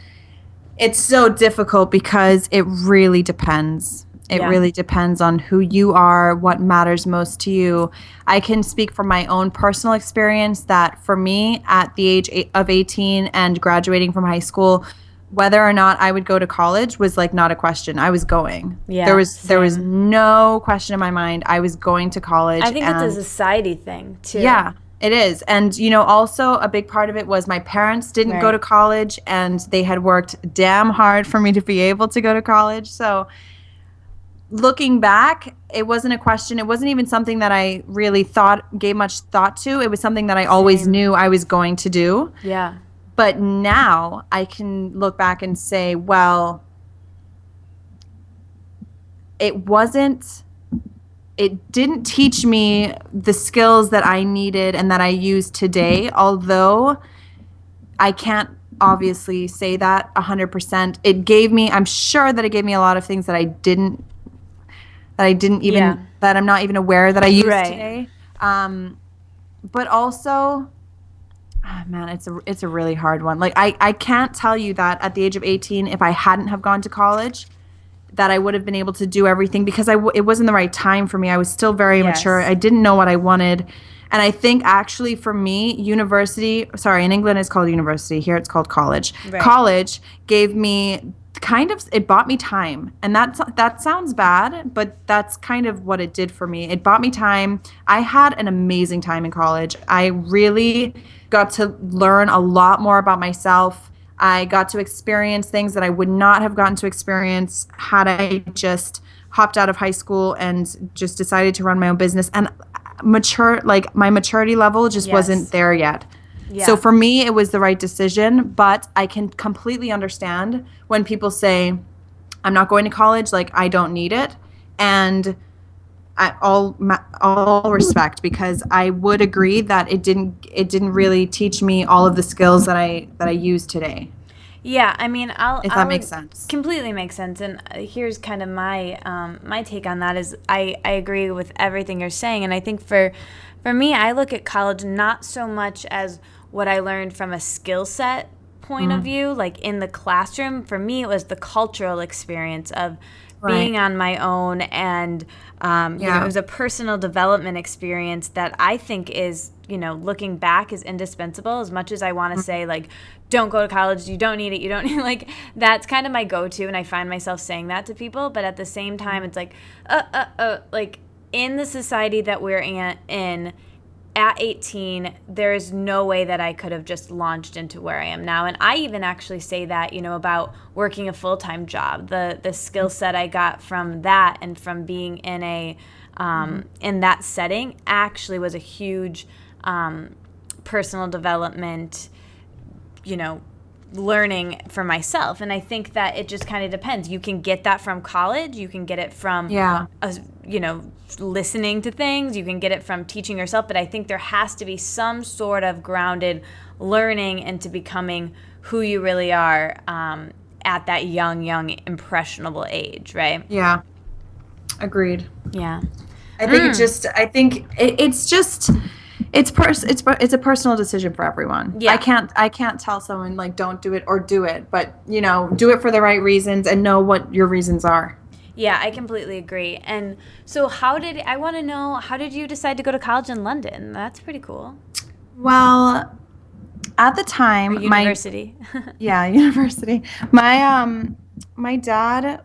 [SPEAKER 2] it's so difficult because it really depends. It really depends on who you are, what matters most to you. I can speak from my own personal experience that for me, at the age of 18 and graduating from high school, whether or not I would go to college was like not a question. I was going. Yeah, there was no question in my mind. I was going to college.
[SPEAKER 1] I think it's a society thing too.
[SPEAKER 2] Yeah, it is. And, also a big part of it was my parents didn't go to college, and they had worked damn hard for me to be able to go to college. So looking back, it wasn't a question. It wasn't even something that I really gave much thought to. It was something that I always knew I was going to do.
[SPEAKER 1] Yeah.
[SPEAKER 2] But now I can look back and say, well, it didn't teach me the skills that I needed and that I use today, although I can't obviously say that 100%. I'm sure that it gave me a lot of things that that I'm not even aware that I use today. But also, Oh, man, it's a really hard one. Like I can't tell you that at the age of 18, if I hadn't have gone to college, that I would have been able to do everything because it wasn't the right time for me. I was still very mature.
[SPEAKER 1] Yes.
[SPEAKER 2] I didn't know what I wanted. And I think actually for me, university, sorry, in England it's called university. Here it's called college.
[SPEAKER 1] Right.
[SPEAKER 2] College gave me it bought me time. And that sounds bad, but that's kind of what it did for me. It bought me time. I had an amazing time in college. I really got to learn a lot more about myself. I got to experience things that I would not have gotten to experience had I just hopped out of high school and just decided to run my own business. And my maturity level just wasn't there yet. Yeah. So for me, it was the right decision, but I can completely understand when people say, I'm not going to college, like I don't need it. And all respect, because I would agree that it didn't really teach me all of the skills that I use today.
[SPEAKER 1] Yeah, I mean,
[SPEAKER 2] if that makes sense.
[SPEAKER 1] Completely makes sense. And here's kind of my take on that is I agree with everything you're saying. And I think for me, I look at college not so much as what I learned from a skill set point of view, like in the classroom. For me, it was the cultural experience of being on my own, and you know, it was a personal development experience that I think is, you know, looking back, is indispensable. As much as I want to say, like, don't go to college, you don't need it, you don't need, like, that's kind of my go-to, and I find myself saying that to people. But at the same time, it's like, like, in the society that we're in at 18, there is no way that I could have just launched into where I am now. And I even actually say that, you know, about working a full-time job. The skill set I got from that and from being in a in that setting actually was a huge personal development, you know, learning for myself. And I think that it just kind of depends. You can get that from college. You can get it from, you know, listening to things. You can get it from teaching yourself. But I think there has to be some sort of grounded learning into becoming who you really are at that young, impressionable age, right?
[SPEAKER 2] Yeah. Agreed.
[SPEAKER 1] Yeah.
[SPEAKER 2] I think it's a personal decision for everyone. Yeah. I can't tell someone, like, don't do it or do it, but, you know, do it for the right reasons and know what your reasons are.
[SPEAKER 1] Yeah, I completely agree. And so how did you decide to go to college in London? That's pretty cool.
[SPEAKER 2] Well, at the time,
[SPEAKER 1] or university.
[SPEAKER 2] University. My dad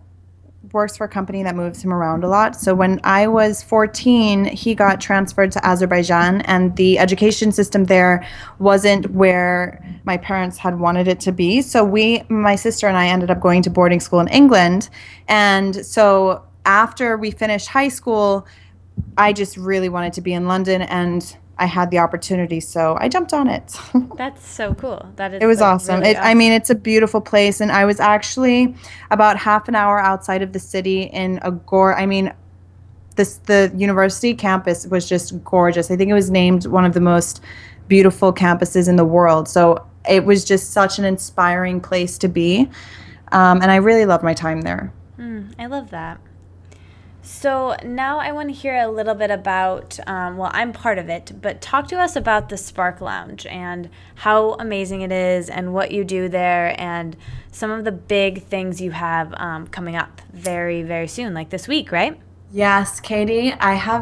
[SPEAKER 2] works for a company that moves him around a lot. So when I was 14, he got transferred to Azerbaijan, and the education system there wasn't where my parents had wanted it to be. So my sister and I ended up going to boarding school in England. And so after we finished high school, I just really wanted to be in London, and I had the opportunity, so I jumped on it.
[SPEAKER 1] That's so cool.
[SPEAKER 2] It was awesome. Really awesome. I mean, it's a beautiful place, and I was actually about half an hour outside of the city in the university campus was just gorgeous. I think it was named one of the most beautiful campuses in the world. So it was just such an inspiring place to be, and I really loved my time there.
[SPEAKER 1] I love that. So now I want to hear a little bit about, I'm part of it, but talk to us about the Spark Lounge and how amazing it is and what you do there and some of the big things you have coming up very, very soon, like this week, right?
[SPEAKER 2] Yes, Katie, I'm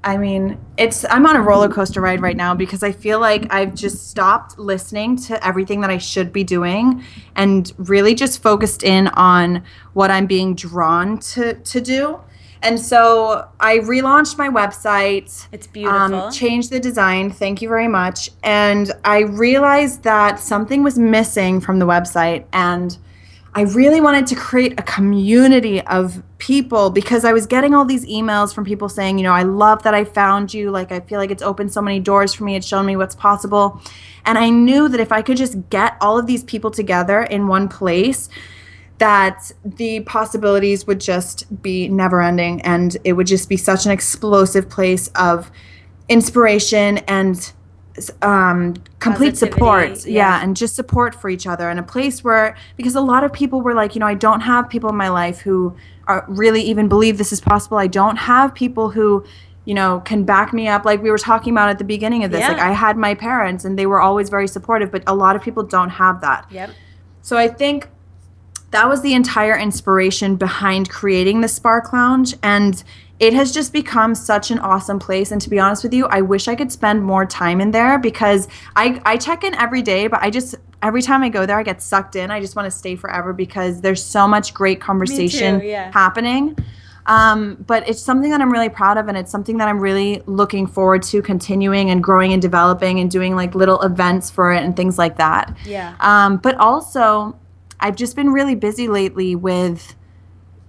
[SPEAKER 2] on a roller coaster ride right now because I feel like I've just stopped listening to everything that I should be doing and really just focused in on what I'm being drawn to do. And so I relaunched my website.
[SPEAKER 1] It's beautiful.
[SPEAKER 2] Changed the design. Thank you very much. And I realized that something was missing from the website. And I really wanted to create a community of people because I was getting all these emails from people saying, you know, I love that I found you. Like, I feel like it's opened so many doors for me. It's shown me what's possible. And I knew that if I could just get all of these people together in one place, that the possibilities would just be never ending, and it would just be such an explosive place of inspiration and complete support. Yeah, and just support for each other, and a place where, because a lot of people were like, you know, I don't have people in my life who really even believe this is possible. I don't have people who can back me up. Like we were talking about at the beginning of this, like I had my parents and they were always very supportive, but a lot of people don't have that.
[SPEAKER 1] Yep.
[SPEAKER 2] So I think that was the entire inspiration behind creating the Spark Lounge. And it has just become such an awesome place. And to be honest with you, I wish I could spend more time in there because I check in every day, but every time I go there, I get sucked in. I just want to stay forever because there's so much great conversation happening. But it's something that I'm really proud of, and it's something that I'm really looking forward to continuing and growing and developing and doing like little events for it and things like that.
[SPEAKER 1] Yeah.
[SPEAKER 2] But also, I've just been really busy lately with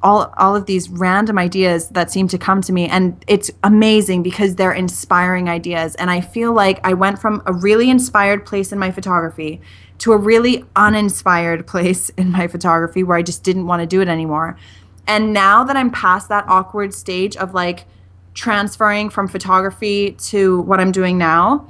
[SPEAKER 2] all of these random ideas that seem to come to me, and it's amazing because they're inspiring ideas. And I feel like I went from a really inspired place in my photography to a really uninspired place in my photography where I just didn't want to do it anymore. And now that I'm past that awkward stage of like transferring from photography to what I'm doing now,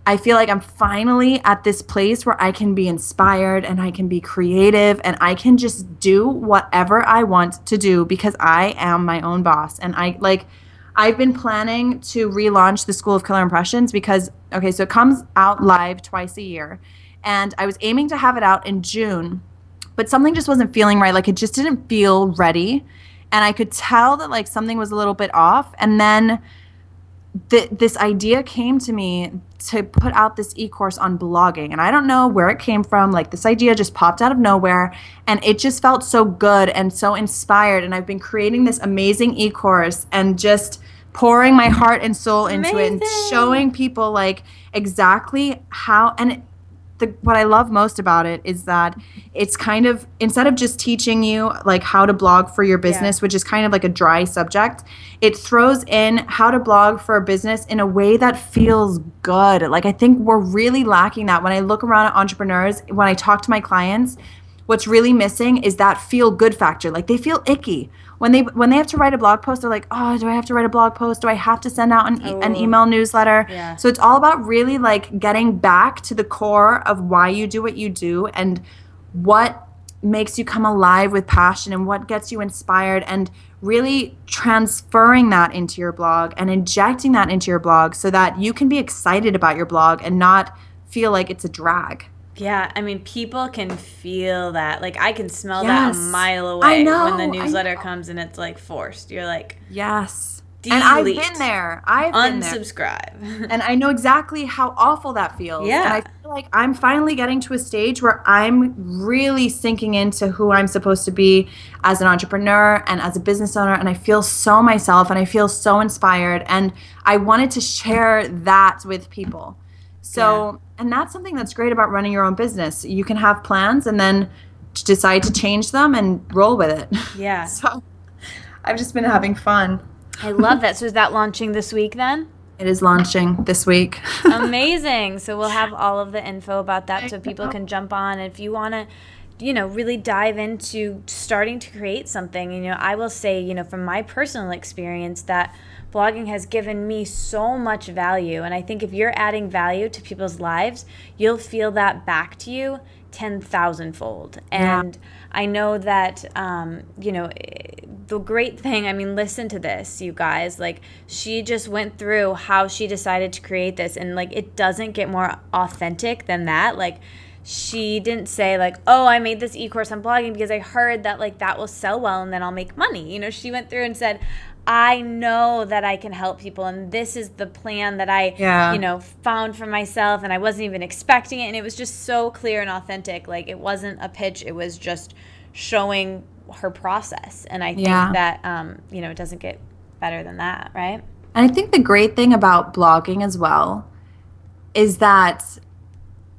[SPEAKER 2] I feel like I'm finally at this place where I can be inspired and I can be creative and I can just do whatever I want to do because I am my own boss. And I've been planning to relaunch the School of Killer Impressions because, so it comes out live twice a year. And I was aiming to have it out in June, but something just wasn't feeling right. Like it just didn't feel ready. And I could tell that like something was a little bit off. And then this idea came to me to put out this e-course on blogging. And I don't know where it came from. Like this idea just popped out of nowhere and it just felt so good and so inspired. And I've been creating this amazing e-course and just pouring my heart and soul into it and showing people like exactly how, and what I love most about it is that it's kind of, instead of just teaching you like how to blog for your business, which is kind of like a dry subject, it throws in how to blog for a business in a way that feels good. Like I think we're really lacking that. When I look around at entrepreneurs, when I talk to my clients, what's really missing is that feel good factor. Like they feel icky. When they have to write a blog post, they're like, oh, do I have to write a blog post? Do I have to send out an email newsletter?
[SPEAKER 1] Yeah.
[SPEAKER 2] So it's all about really like getting back to the core of why you do what you do and what makes you come alive with passion and what gets you inspired and really transferring that into your blog and injecting that into your blog so that you can be excited about your blog and not feel like it's a drag.
[SPEAKER 1] Yeah, I mean, people can feel that. Like, I can smell that a mile away when the newsletter comes and it's, like, forced. You're like,
[SPEAKER 2] yes.
[SPEAKER 1] Delete.
[SPEAKER 2] And I've been there.
[SPEAKER 1] Unsubscribe.
[SPEAKER 2] And I know exactly how awful that feels.
[SPEAKER 1] Yeah.
[SPEAKER 2] And I feel like I'm finally getting to a stage where I'm really sinking into who I'm supposed to be as an entrepreneur and as a business owner. And I feel so myself and I feel so inspired. And I wanted to share that with people. So, and that's something that's great about running your own business. You can have plans and then decide to change them and roll with it.
[SPEAKER 1] Yeah.
[SPEAKER 2] So I've just been having fun.
[SPEAKER 1] I love that. So is that launching this week then?
[SPEAKER 2] It is launching this week.
[SPEAKER 1] Amazing. So we'll have all of the info about that so people can jump on. And if you want to, really dive into starting to create something, I will say, from my personal experience that blogging has given me so much value. And I think if you're adding value to people's lives, you'll feel that back to you 10,000-fold. And I know that, the great thing, listen to this, you guys. Like, she just went through how she decided to create this. And, like, it doesn't get more authentic than that. Like, she didn't say, like, oh, I made this e-course on blogging because I heard that, like, that will sell well and then I'll make money. She went through and said, I know that I can help people, and this is the plan that I, found for myself, and I wasn't even expecting it, and it was just so clear and authentic. Like, it wasn't a pitch, it was just showing her process, and I think that, it doesn't get better than that, right?
[SPEAKER 2] And I think the great thing about blogging as well is that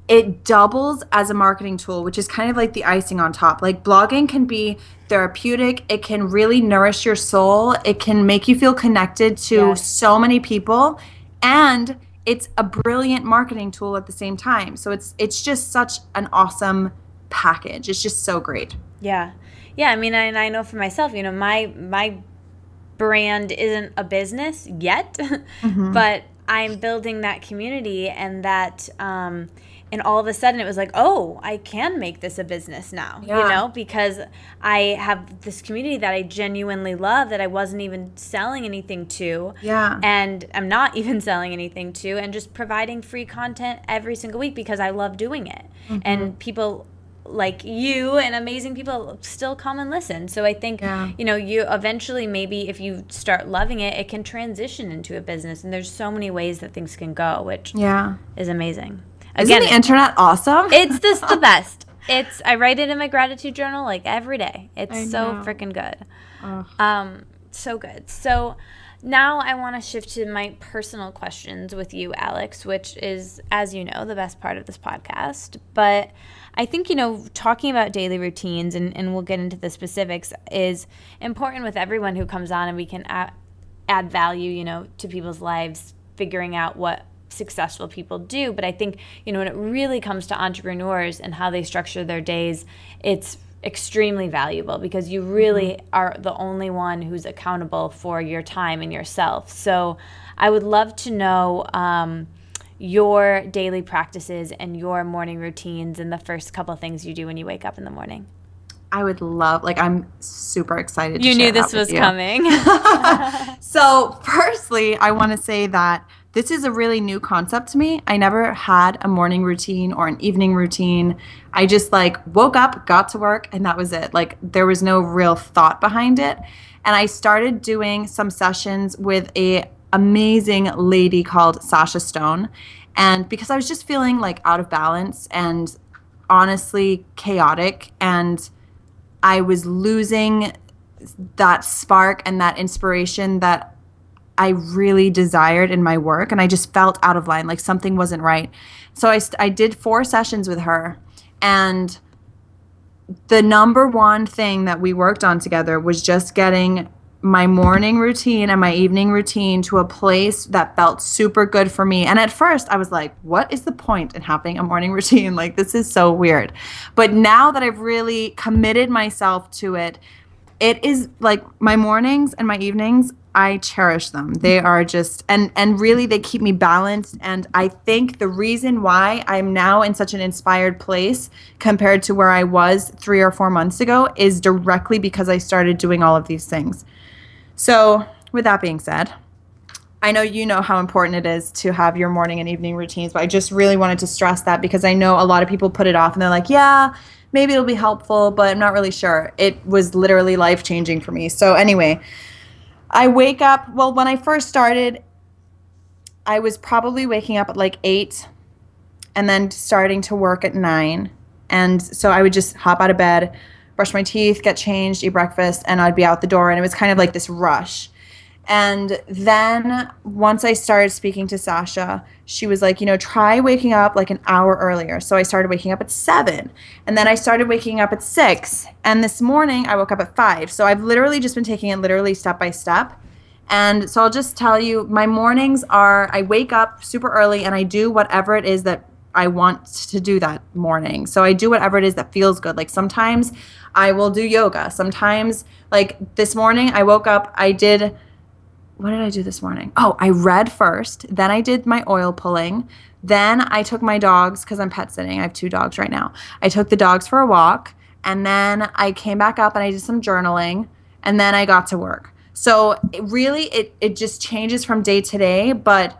[SPEAKER 2] it doubles as a marketing tool, which is kind of like the icing on top. Like blogging can be therapeutic. It can really nourish your soul. It can make you feel connected to so many people. And it's a brilliant marketing tool at the same time. So it's just such an awesome package. It's just so great.
[SPEAKER 1] Yeah. Yeah. And I know for myself, my brand isn't a business yet, but I'm building that community and that, And all of a sudden it was like, oh, I can make this a business now, because I have this community that I genuinely love that I wasn't even selling anything to.
[SPEAKER 2] Yeah.
[SPEAKER 1] And I'm not even selling anything to, and just providing free content every single week because I love doing it. Mm-hmm. And people like you and amazing people still come and listen. So I think, you eventually, maybe if you start loving it, it can transition into a business. And there's so many ways that things can go, which is amazing.
[SPEAKER 2] Again, isn't the internet awesome?
[SPEAKER 1] It's the best. I write it in my gratitude journal like every day. It's so freaking good. So good. So now I want to shift to my personal questions with you, Alex, which is, as you know, the best part of this podcast. But I think, talking about daily routines, and we'll get into the specifics, is important with everyone who comes on, and we can add value, to people's lives, figuring out what successful people do. But I think, when it really comes to entrepreneurs and how they structure their days, it's extremely valuable because you really are the only one who's accountable for your time and yourself. So I would love to know your daily practices and your morning routines and the first couple things you do when you wake up in the morning.
[SPEAKER 2] I would love, I'm super excited to
[SPEAKER 1] share
[SPEAKER 2] that with you.
[SPEAKER 1] You knew this was coming.
[SPEAKER 2] So firstly, I want to say that this is a really new concept to me. I never had a morning routine or an evening routine. I just woke up, got to work, and that was it. There was no real thought behind it. And I started doing some sessions with a amazing lady called Sasha Stone. And because I was just feeling out of balance and honestly chaotic, and I was losing that spark and that inspiration that I really desired in my work, and I just felt out of line, something wasn't right. So I did 4 sessions with her, and the number one thing that we worked on together was just getting my morning routine and my evening routine to a place that felt super good for me. And at first I was like, what is the point in having a morning routine? This is so weird. But now that I've really committed myself to it, it is my mornings and my evenings, I cherish them. They are just, and really they keep me balanced. And I think the reason why I'm now in such an inspired place compared to where I was 3 or 4 months ago is directly because I started doing all of these things. So with that being said, I know you know how important it is to have your morning and evening routines, but I just really wanted to stress that because I know a lot of people put it off and they're like, yeah, maybe it'll be helpful, but I'm not really sure. It was literally life-changing for me. So anyway, I wake up, when I first started, I was probably waking up at 8 and then starting to work at 9. And so I would just hop out of bed, brush my teeth, get changed, eat breakfast, and I'd be out the door. And it was kind of this rush. And then once I started speaking to Sasha, she was like, try waking up an hour earlier. So I started waking up at 7. And then I started waking up at 6. And this morning I woke up at 5. So I've literally just been taking it literally step by step. And so I'll just tell you, my mornings are, I wake up super early and I do whatever it is that I want to do that morning. So I do whatever it is that feels good. Sometimes I will do yoga. Sometimes this morning I woke up, what did I do this morning? Oh, I read first. Then I did my oil pulling. Then I took my dogs, because I'm pet sitting. I have 2 dogs right now. I took the dogs for a walk. And then I came back up and I did some journaling. And then I got to work. So it just changes from day to day. But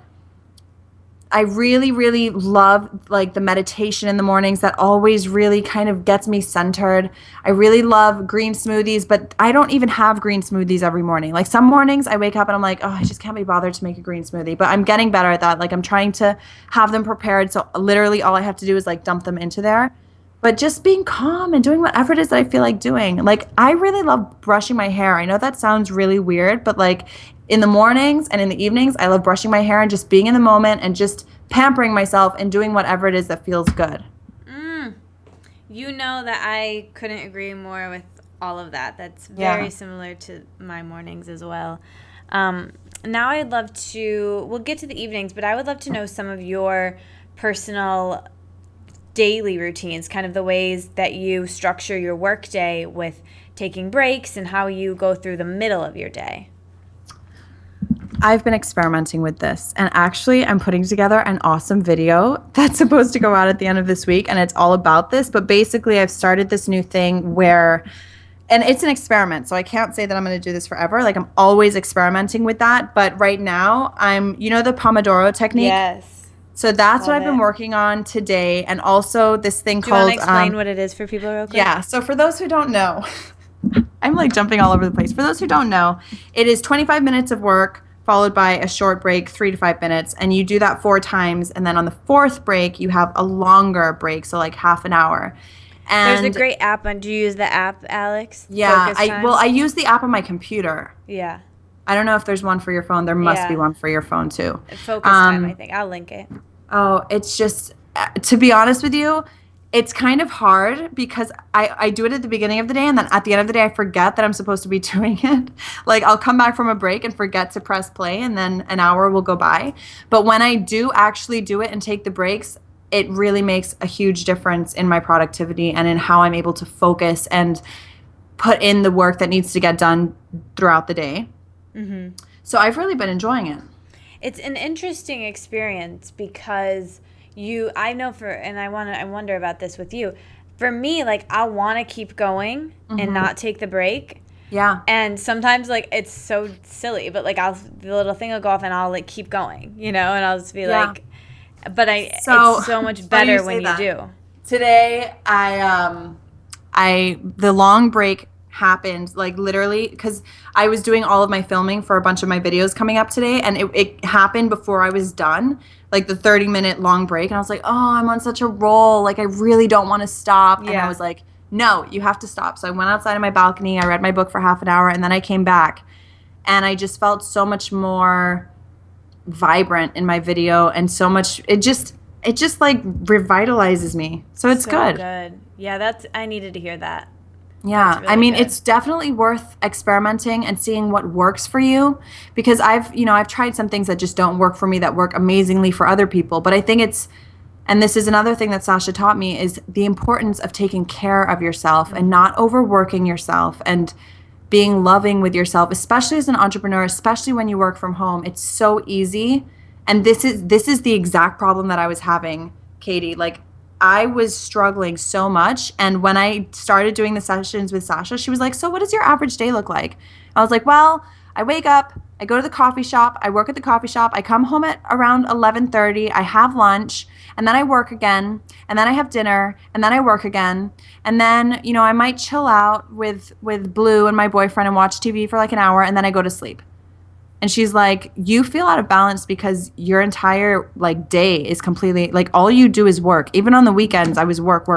[SPEAKER 2] I really, really love the meditation in the mornings. That always really kind of gets me centered. I really love green smoothies, but I don't even have green smoothies every morning. Some mornings I wake up and I'm like, oh, I just can't be bothered to make a green smoothie. But I'm getting better at that. I'm trying to have them prepared. So literally all I have to do is dump them into there. But just being calm and doing whatever it is that I feel like doing. I really love brushing my hair. I know that sounds really weird, but in the mornings and in the evenings, I love brushing my hair and just being in the moment and just pampering myself and doing whatever it is that feels good.
[SPEAKER 1] You know that I couldn't agree more with all of that. That's very similar to my mornings as well. Now I'd love to, we'll get to the evenings, but I would love to know some of your personal daily routines, kind of the ways that you structure your workday with taking breaks and how you go through the middle of your day.
[SPEAKER 2] I've been experimenting with this, and actually I'm putting together an awesome video that's supposed to go out at the end of this week, and it's all about this. But basically I've started this new thing where, and it's an experiment, so I can't say that I'm going to do this forever. Like, I'm always experimenting with that. But right now the Pomodoro technique?
[SPEAKER 1] Yes.
[SPEAKER 2] So that's what I've been working on today. And also this thing called...
[SPEAKER 1] Do you want to explain what it is for people real quick?
[SPEAKER 2] Yeah. So for those who don't know, I'm like jumping all over the place. For those who don't know, it is 25 minutes of work followed by a short break, 3 to 5 minutes. And you do that 4 times. And then on the 4th break, you have a longer break. So like half an hour. And
[SPEAKER 1] there's a great app do you use the app, Alex?
[SPEAKER 2] Yeah. I use the app on my computer.
[SPEAKER 1] Yeah.
[SPEAKER 2] I don't know if there's one for your phone. There must be one for your phone too.
[SPEAKER 1] Focus time, I think. I'll link it.
[SPEAKER 2] Oh, it's just, to be honest with you, it's kind of hard because I do it at the beginning of the day, and then at the end of the day, I forget that I'm supposed to be doing it. Like, I'll come back from a break and forget to press play, and then an hour will go by. But when I do actually do it and take the breaks, it really makes a huge difference in my productivity and in how I'm able to focus and put in the work that needs to get done throughout the day. Mm-hmm. So I've really been enjoying it.
[SPEAKER 1] It's an interesting experience because I wonder about this with you. For me, like, I want to keep going and not take the break.
[SPEAKER 2] Yeah.
[SPEAKER 1] And sometimes, like, it's so silly, but like the little thing will go off and I'll like keep going, and I'll just be like, but it's so much better when you do.
[SPEAKER 2] Today, the long break happened like literally because I was doing all of my filming for a bunch of my videos coming up today, and it happened before I was done, like the 30-minute long break, and I was like, oh, I'm on such a roll, like I really don't want to stop. And I was like, no, you have to stop. So I went outside on my balcony, I read my book for half an hour, and then I came back, and I just felt so much more vibrant in my video, and so much it just like revitalizes me. So it's good.
[SPEAKER 1] Yeah, I needed to hear that.
[SPEAKER 2] Yeah, really, I mean, it's definitely worth experimenting and seeing what works for you, because I've tried some things that just don't work for me that work amazingly for other people. But I think and this is another thing that Sasha taught me, is the importance of taking care of yourself and not overworking yourself and being loving with yourself, especially as an entrepreneur, especially when you work from home. It's so easy. And this is the exact problem that I was having, Katie. Like, I was struggling so much. And when I started doing the sessions with Sasha, she was like, so what does your average day look like? I was like, well, I wake up, I go to the coffee shop, I work at the coffee shop, I come home at around 11:30, I have lunch, and then I work again, and then I have dinner, and then I work again. And then, I might chill out with Blue and my boyfriend and watch TV for like an hour, and then I go to sleep. And she's like, you feel out of balance because your entire like day is completely like all you do is work. Even on the weekends, I was work.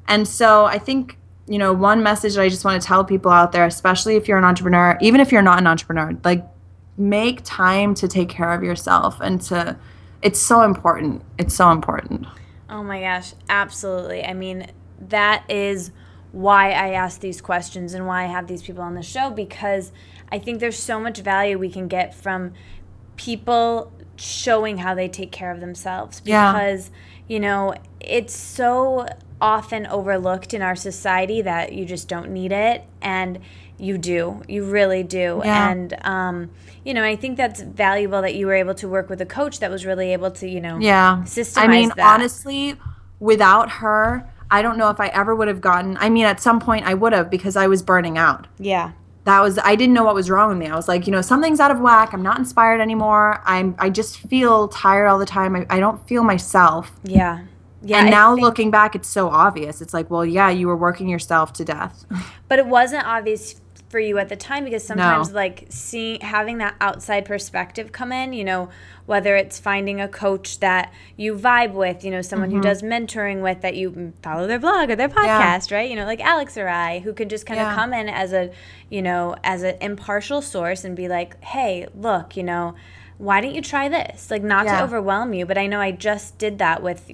[SPEAKER 2] And so I think, one message that I just want to tell people out there, especially if you're an entrepreneur, even if you're not an entrepreneur, like, make time to take care of yourself it's so important. It's so important.
[SPEAKER 1] Oh my gosh, absolutely. I mean, that is why I ask these questions and why I have these people on the show, because I think there's so much value we can get from people showing how they take care of themselves, because, it's so often overlooked in our society that you just don't need it, and you do. You really do.
[SPEAKER 2] Yeah.
[SPEAKER 1] And, I think that's valuable that you were able to work with a coach that was really able to, systemize
[SPEAKER 2] I mean,
[SPEAKER 1] that.
[SPEAKER 2] honestly, without her, I don't know if I ever would have at some point I would have, because I was burning out.
[SPEAKER 1] Yeah.
[SPEAKER 2] I didn't know what was wrong with me. I was like, something's out of whack. I'm not inspired anymore. I just feel tired all the time. I don't feel myself.
[SPEAKER 1] Yeah. Yeah.
[SPEAKER 2] And now looking back, it's so obvious. It's like, well, yeah, you were working yourself to death.
[SPEAKER 1] But it wasn't obvious for you at the time, because sometimes having that outside perspective come in, whether it's finding a coach that you vibe with, someone who does mentoring with, that you follow their blog or their podcast, right? Like Alex or I, who could just kind of come in as as an impartial source and be like, hey, look, why don't you try this? Like, not to overwhelm you, but I know I just did that with,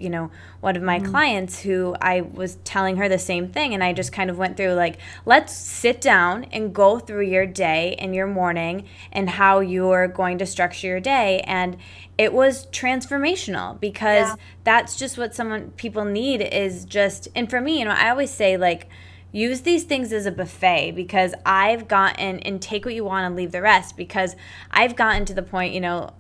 [SPEAKER 1] one of my clients, who I was telling her the same thing, and I just kind of went through, like, let's sit down and go through your day and your morning and how you're going to structure your day. And it was transformational, because that's just what people need, is just, and for me, I always say, like, use these things as a buffet, because I've gotten, and take what you want and leave the rest, because I've gotten to the point,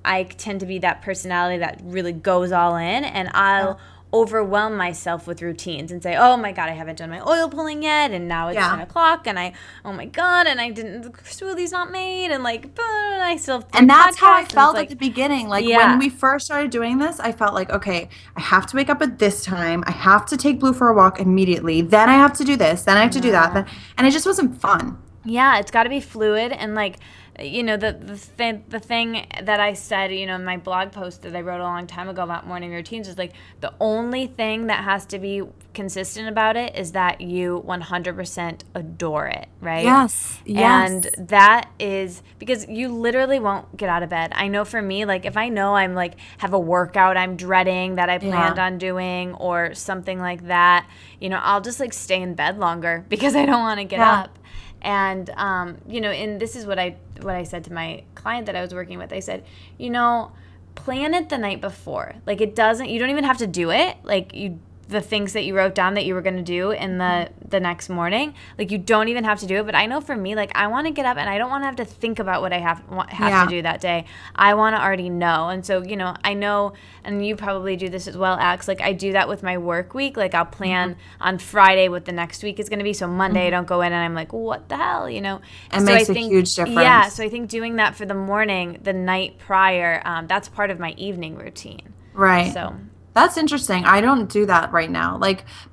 [SPEAKER 1] I tend to be that personality that really goes all in, and I'll overwhelm myself with routines and say, oh my God, I haven't done my oil pulling yet, and now it's 10 o'clock, and oh my God, and the smoothie's not made, and I still have
[SPEAKER 2] and that's how I felt at the beginning. When we first started doing this, I felt like, okay, I have to wake up at this time, I have to take Blue for a walk immediately, then I have to do this, then I have to do that, and it just wasn't fun.
[SPEAKER 1] Yeah, it's got to be fluid, and the thing that I said, in my blog post that I wrote a long time ago about morning routines is the only thing that has to be consistent about it is that you 100% adore it, right?
[SPEAKER 2] Yes.
[SPEAKER 1] And that is because you literally won't get out of bed. I know for me, if I know I'm have a workout I'm dreading that I planned on doing or something like that, I'll just stay in bed longer because I don't want to get up. And, and this is what I said to my client that I was working with. I said, plan it the night before. You don't even have to do it. The things that you wrote down that you were going to do in the next morning, you don't even have to do it. But I know for me, I want to get up and I don't want to have to think about what I have to do that day. I want to already know. And so, I know, and you probably do this as well, Alex, I do that with my work week. I'll plan on Friday what the next week is going to be. So Monday I don't go in and I'm like, what the hell,
[SPEAKER 2] It makes a huge difference.
[SPEAKER 1] Yeah. So I think doing that for the morning, the night prior, that's part of my evening routine.
[SPEAKER 2] Right.
[SPEAKER 1] So
[SPEAKER 2] that's interesting. I don't do that right now.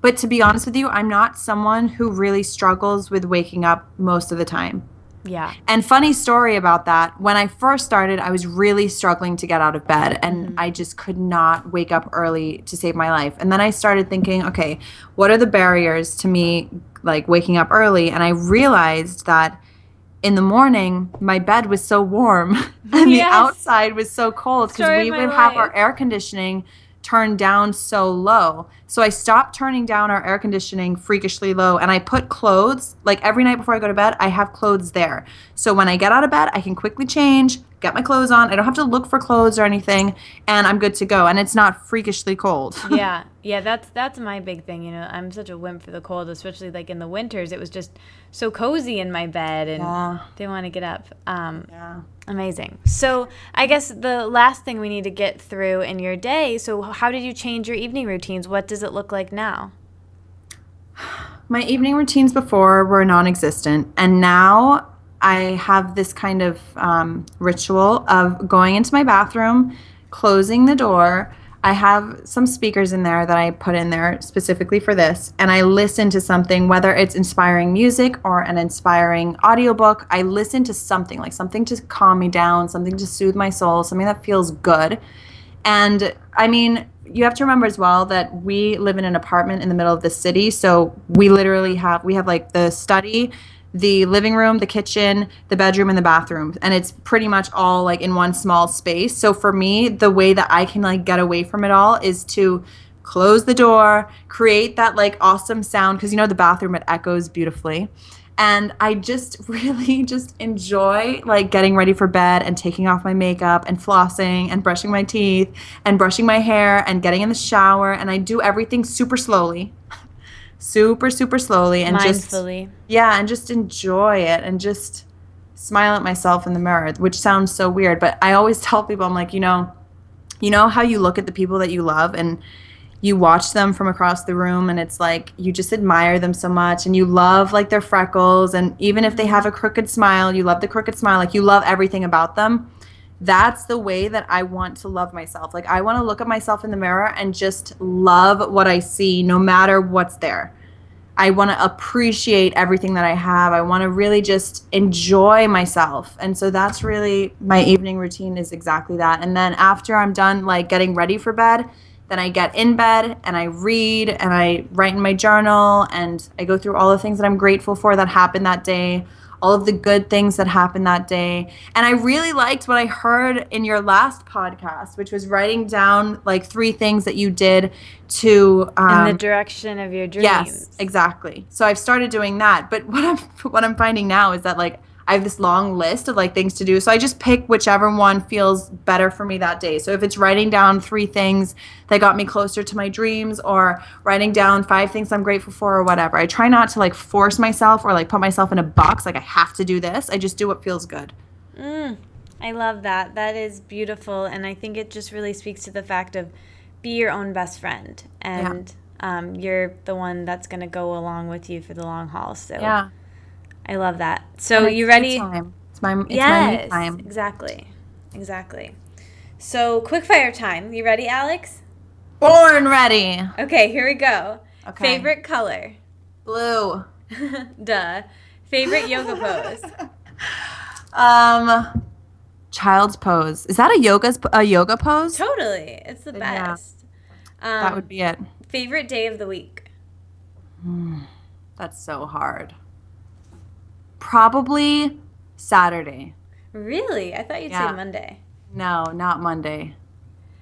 [SPEAKER 2] But to be honest with you, I'm not someone who really struggles with waking up most of the time.
[SPEAKER 1] Yeah.
[SPEAKER 2] And funny story about that, when I first started, I was really struggling to get out of bed, and I just could not wake up early to save my life. And then I started thinking, okay, what are the barriers to me waking up early? And I realized that in the morning, my bed was so warm and the outside was so cold because we would have our air conditioning turned down so low. So I stopped turning down our air conditioning freakishly low, and I put clothes, every night before I go to bed, I have clothes there. So when I get out of bed, I can quickly change, get my clothes on. I don't have to look for clothes or anything, and I'm good to go. And it's not freakishly cold.
[SPEAKER 1] Yeah, that's my big thing. I'm such a wimp for the cold, especially in the winters. It was just so cozy in my bed, and didn't want to get up. Amazing. So I guess the last thing we need to get through in your day. So how did you change your evening routines? What does it look like now?
[SPEAKER 2] My evening routines before were non-existent, and now I have this kind of ritual of going into my bathroom, closing the door. I have some speakers in there that I put in there specifically for this, and I listen to something, whether it's inspiring music or an inspiring audiobook. I listen to something, something to calm me down, something to soothe my soul, something that feels good. And I mean, you have to remember as well that we live in an apartment in the middle of the city, so we literally have the study, the living room, the kitchen, the bedroom, and the bathroom. And it's pretty much all in one small space. So for me, the way that I can get away from it all is to close the door, create that awesome sound, because the bathroom, it echoes beautifully. And I just really just enjoy getting ready for bed and taking off my makeup and flossing and brushing my teeth and brushing my hair and getting in the shower. And I do everything super slowly. Super, super slowly and
[SPEAKER 1] mindfully.
[SPEAKER 2] And just enjoy it and just smile at myself in the mirror, which sounds so weird. But I always tell people, I'm like, you know how you look at the people that you love and you watch them from across the room and it's you just admire them so much and you love their freckles, and even if they have a crooked smile, you love the crooked smile, you love everything about them. That's the way that I want to love myself. I want to look at myself in the mirror and just love what I see, no matter what's there. I want to appreciate everything that I have. I want to really just enjoy myself. And so that's really my evening routine, is exactly that. And then after I'm done getting ready for bed, then I get in bed and I read and I write in my journal and I go through all the things that I'm grateful for that happened that day, all of the good things that happened that day. And I really liked what I heard in your last podcast, which was writing down 3 things that you did to
[SPEAKER 1] in the direction of your dreams.
[SPEAKER 2] Yes, exactly. So I've started doing that. But what I'm finding now is that I have this long list of like things to do. So I just pick whichever one feels better for me that day. So if it's writing down 3 things that got me closer to my dreams, or writing down 5 things I'm grateful for, or whatever, I try not to like force myself or like put myself in a box like I have to do this. I just do what feels good.
[SPEAKER 1] I love that. That is beautiful. And I think it just really speaks to the fact of be your own best friend. And you're the one that's going to go along with you for the long haul. So
[SPEAKER 2] Yeah.
[SPEAKER 1] I love that. So you ready?
[SPEAKER 2] It's my me time.
[SPEAKER 1] Exactly. So quickfire time. You ready, Alex?
[SPEAKER 2] Born ready.
[SPEAKER 1] Okay, here we go.
[SPEAKER 2] Okay.
[SPEAKER 1] Favorite color?
[SPEAKER 2] Blue.
[SPEAKER 1] Duh. Favorite yoga pose?
[SPEAKER 2] Child's pose. Is that a yoga pose?
[SPEAKER 1] Totally. It's the best.
[SPEAKER 2] That would be it.
[SPEAKER 1] Favorite day of the week?
[SPEAKER 2] That's so hard. Probably Saturday.
[SPEAKER 1] Really? I thought you'd say Monday.
[SPEAKER 2] No, not Monday.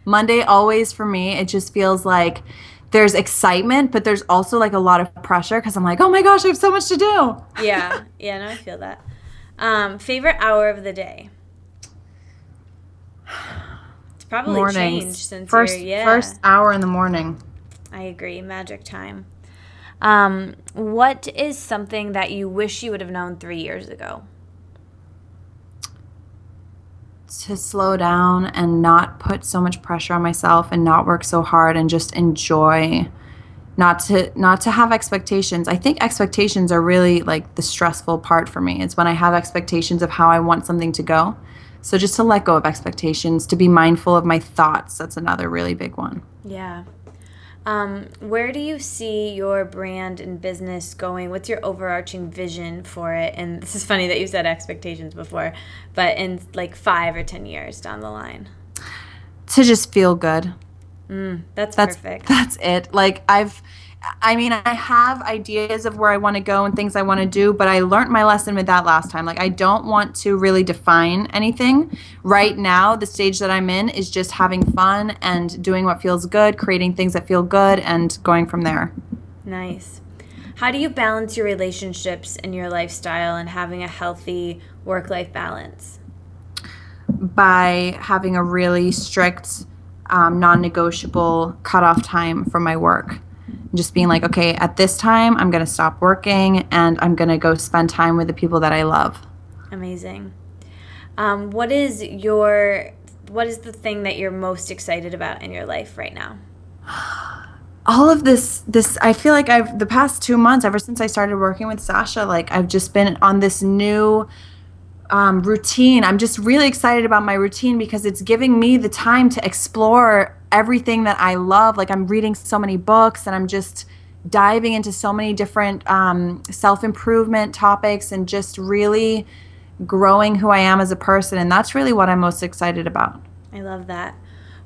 [SPEAKER 2] Monday always for me, it just feels like there's excitement, but there's also like a lot of pressure because I'm like, oh my gosh, I have so much to do.
[SPEAKER 1] Yeah, no, I feel that. Favorite hour of the day? It's probably
[SPEAKER 2] Mornings.
[SPEAKER 1] changed since
[SPEAKER 2] first hour in the morning.
[SPEAKER 1] I agree. Magic time. What is something that you wish you would have known 3 years ago?
[SPEAKER 2] To slow down and not put so much pressure on myself and not work so hard and just enjoy, not to have expectations. I think expectations are really like the stressful part for me. It's when I have expectations of how I want something to go. So just to let go of expectations, to be mindful of my thoughts. That's another really big one.
[SPEAKER 1] Yeah. Where do you see your brand and business going? What's your overarching vision for it? And this is funny that you said expectations before, but in like 5 or 10 years down the line.
[SPEAKER 2] To just feel good.
[SPEAKER 1] That's perfect.
[SPEAKER 2] That's it. Like I have ideas of where I want to go and things I want to do, but I learned my lesson with that last time. Like I don't want to really define anything. Right now, the stage that I'm in is just having fun and doing what feels good, creating things that feel good, and going from there.
[SPEAKER 1] Nice. How do you balance your relationships and your lifestyle and having a healthy work-life balance?
[SPEAKER 2] By having a really strict, non-negotiable cutoff time for my work. Just being like, okay, at this time, I'm going to stop working and I'm going to go spend time with the people that I love. Amazing.
[SPEAKER 1] What is the thing that you're most excited about in your life right now?
[SPEAKER 2] All of this, I feel like the past 2 months, ever since I started working with Sasha, like I've just been on this new routine. I'm just really excited about my routine because it's giving me the time to explore everything that I love. Like I'm reading so many books and I'm just diving into so many different self-improvement topics and just really growing who I am as a person. And that's really what I'm most excited about.
[SPEAKER 1] I love that.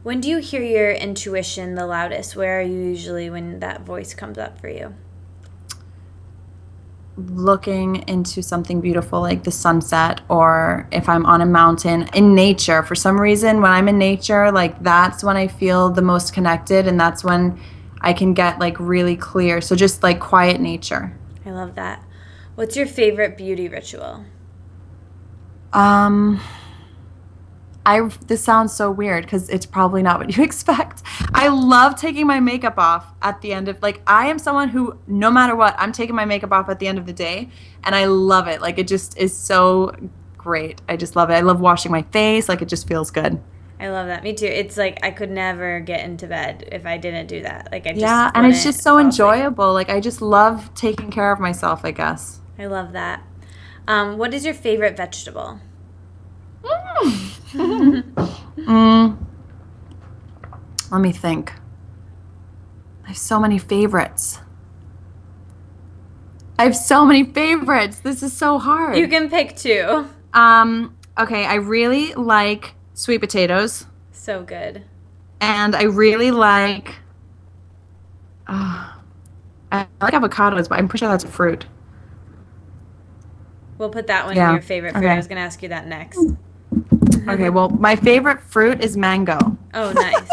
[SPEAKER 1] When do you hear your intuition the loudest? Where are you usually when that voice comes up for you?
[SPEAKER 2] Looking into something beautiful like the sunset, or if I'm on a mountain in nature. For some reason, when I'm in nature, like that's when I feel the most connected, and that's when I can get like really clear. So just like quiet nature.
[SPEAKER 1] I love that. What's your favorite beauty ritual?
[SPEAKER 2] This sounds so weird because it's probably not what you expect. I love taking my makeup off at the end of, like, I am someone who, no matter what, I'm taking my makeup off at the end of the day, and I love it. Like, it just is so great. I just love it. I love washing my face. Like, it just feels good.
[SPEAKER 1] I love that. Me too. It's like I could never get into bed if I didn't do that. Like I just
[SPEAKER 2] and it's just so enjoyable. Like, I just love taking care of myself, I guess.
[SPEAKER 1] I love that. What is your favorite vegetable?
[SPEAKER 2] Let me think. I have so many favorites. This is so hard.
[SPEAKER 1] You can pick 2.
[SPEAKER 2] Okay, I really like sweet potatoes.
[SPEAKER 1] So good.
[SPEAKER 2] And I really like I like avocados, but I'm pretty sure that's a fruit.
[SPEAKER 1] We'll put that one in your favorite fruit. Okay. I was going to ask you that next.
[SPEAKER 2] Okay, well, my favorite fruit is mango.
[SPEAKER 1] Oh, nice.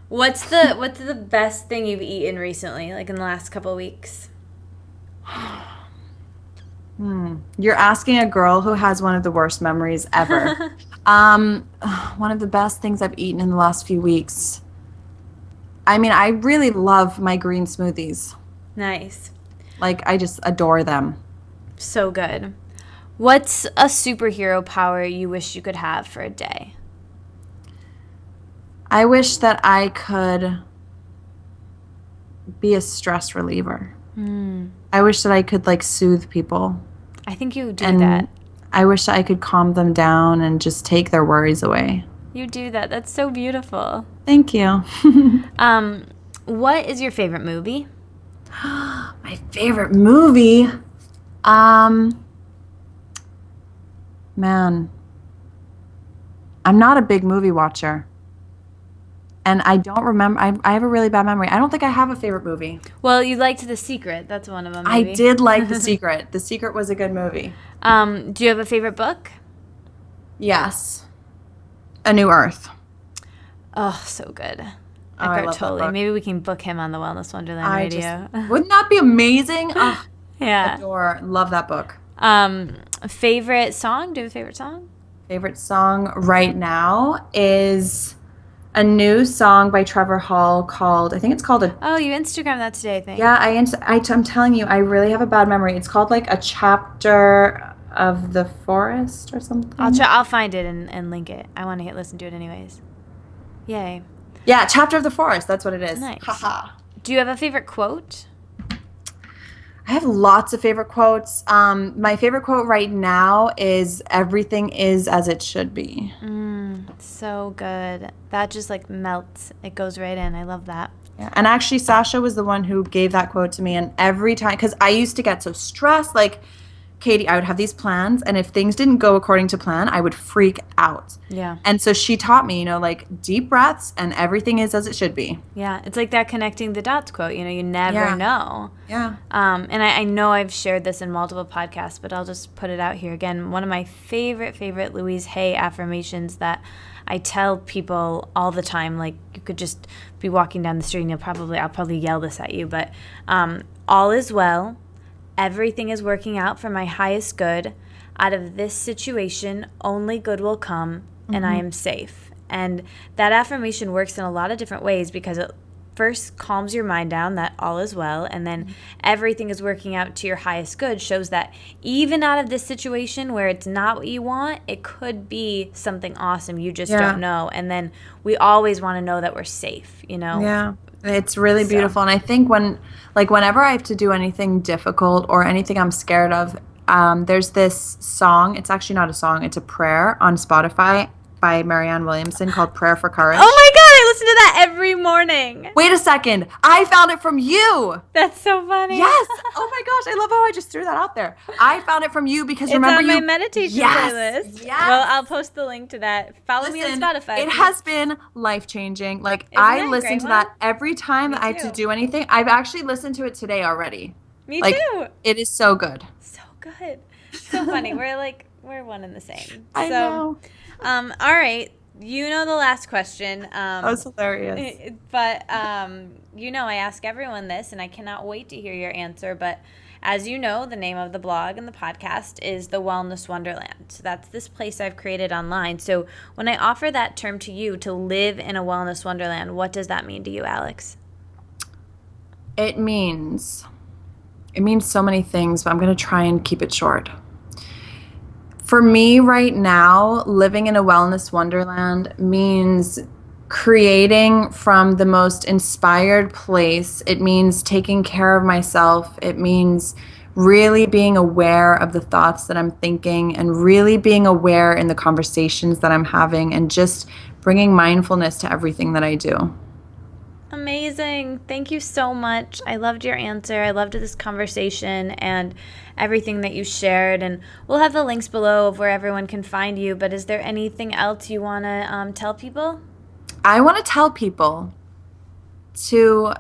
[SPEAKER 1] What's the best thing you've eaten recently, like in the last couple of weeks?
[SPEAKER 2] You're asking a girl who has one of the worst memories ever. One of the best things I've eaten in the last few weeks. I mean, I really love my green smoothies.
[SPEAKER 1] Nice.
[SPEAKER 2] Like, I just adore them.
[SPEAKER 1] So good. What's a superhero power you wish you could have for a day?
[SPEAKER 2] I wish that I could be a stress reliever. I wish that I could, like, soothe people.
[SPEAKER 1] I think you do
[SPEAKER 2] And
[SPEAKER 1] that.
[SPEAKER 2] I wish I could calm them down and just take their worries away.
[SPEAKER 1] You do that. That's so beautiful.
[SPEAKER 2] Thank you.
[SPEAKER 1] What is your favorite movie?
[SPEAKER 2] My favorite movie? Man, I'm not a big movie watcher. And I don't remember. I have a really bad memory. I don't think I have a favorite movie.
[SPEAKER 1] Well, you liked The Secret. That's one of them, maybe.
[SPEAKER 2] I did like The Secret. The Secret was a good movie.
[SPEAKER 1] Do you have a favorite book?
[SPEAKER 2] Yes. A New Earth.
[SPEAKER 1] Oh, so good.
[SPEAKER 2] I love that
[SPEAKER 1] Totally.
[SPEAKER 2] book.
[SPEAKER 1] Maybe we can book him on the Wellness Wonderland Radio.
[SPEAKER 2] Wouldn't that be amazing? Oh,
[SPEAKER 1] Yeah.
[SPEAKER 2] love that book.
[SPEAKER 1] Favorite song? Do you have a favorite song?
[SPEAKER 2] Favorite song right now is a new song by Trevor Hall called, I think it's called
[SPEAKER 1] Oh, you Instagrammed that today, I think.
[SPEAKER 2] Yeah, I'm telling you, I really have a bad memory. It's called like A Chapter of the Forest or something.
[SPEAKER 1] I'll find it and link it. I want to listen to it anyways. Yay.
[SPEAKER 2] Yeah, Chapter of the Forest. That's what it is.
[SPEAKER 1] Nice.
[SPEAKER 2] Haha.
[SPEAKER 1] Do you have a favorite quote?
[SPEAKER 2] I have lots of favorite quotes. My favorite quote right now is "Everything is as it should be."
[SPEAKER 1] So good. That just like melts. It goes right in. I love that.
[SPEAKER 2] Yeah. And actually, Sasha was the one who gave that quote to me. And every time, because I used to get so stressed, like, Katie, I would have these plans, and if things didn't go according to plan, I would freak out.
[SPEAKER 1] Yeah.
[SPEAKER 2] And so she taught me, like, deep breaths, and everything is as it should be.
[SPEAKER 1] Yeah. It's like that connecting the dots quote. You never know.
[SPEAKER 2] Yeah.
[SPEAKER 1] And I know I've shared this in multiple podcasts, but I'll just put it out here again. One of my favorite Louise Hay affirmations that I tell people all the time, like you could just be walking down the street and I'll probably yell this at you, but all is well. Everything is working out for my highest good. Out of this situation, only good will come, and I am safe. And that affirmation works in a lot of different ways because it first calms your mind down that all is well, and then everything is working out to your highest good shows that even out of this situation where it's not what you want, it could be something awesome. You just don't know. And then we always want to know that we're safe,
[SPEAKER 2] Yeah. It's really beautiful. And I think whenever I have to do anything difficult or anything I'm scared of, there's this song. It's actually not a song. It's a prayer on Spotify by Marianne Williamson called Prayer for Courage.
[SPEAKER 1] Oh my God, I listen to that every morning.
[SPEAKER 2] Wait a second. I found it from you.
[SPEAKER 1] That's so funny.
[SPEAKER 2] Yes. Oh my gosh. I love how I just threw that out there. I found it from you because
[SPEAKER 1] It's
[SPEAKER 2] remember
[SPEAKER 1] on
[SPEAKER 2] you.
[SPEAKER 1] my meditation playlist.
[SPEAKER 2] Yes.
[SPEAKER 1] Well, I'll post the link to that. Follow me on Spotify.
[SPEAKER 2] It has been life-changing. Like,
[SPEAKER 1] Isn't
[SPEAKER 2] I
[SPEAKER 1] that a
[SPEAKER 2] listen
[SPEAKER 1] great
[SPEAKER 2] to
[SPEAKER 1] one?
[SPEAKER 2] that every time that I have
[SPEAKER 1] too.
[SPEAKER 2] to do anything. I've actually listened to it today already.
[SPEAKER 1] Me
[SPEAKER 2] Like,
[SPEAKER 1] too.
[SPEAKER 2] it is so good.
[SPEAKER 1] So good. So funny. We're one and the same.
[SPEAKER 2] I know.
[SPEAKER 1] All right. The last question.
[SPEAKER 2] That was hilarious.
[SPEAKER 1] But I ask everyone this, and I cannot wait to hear your answer. But as you know, the name of the blog and the podcast is The Wellness Wonderland. So that's this place I've created online. So when I offer that term to you, to live in a wellness wonderland, what does that mean to you, Alex?
[SPEAKER 2] It means so many things, but I'm going to try and keep it short. For me right now, living in a wellness wonderland means creating from the most inspired place. It means taking care of myself. It means really being aware of the thoughts that I'm thinking and really being aware in the conversations that I'm having and just bringing mindfulness to everything that I do.
[SPEAKER 1] Amazing. Thank you so much. I loved your answer. I loved this conversation and everything that you shared. And we'll have the links below of where everyone can find you. But is there anything else you want to tell people?
[SPEAKER 2] I want to tell people to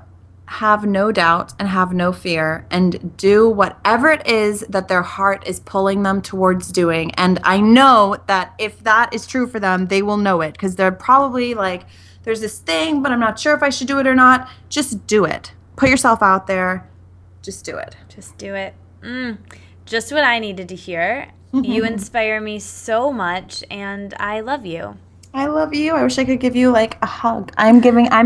[SPEAKER 2] have no doubt and have no fear and do whatever it is that their heart is pulling them towards doing. And I know that if that is true for them, they will know it because they're probably like, there's this thing, but I'm not sure if I should do it or not. Just do it. Put yourself out there. Just do it.
[SPEAKER 1] Just do it. just what I needed to hear. You inspire me so much, and I love you.
[SPEAKER 2] I love you. I wish I could give you like a hug. I'm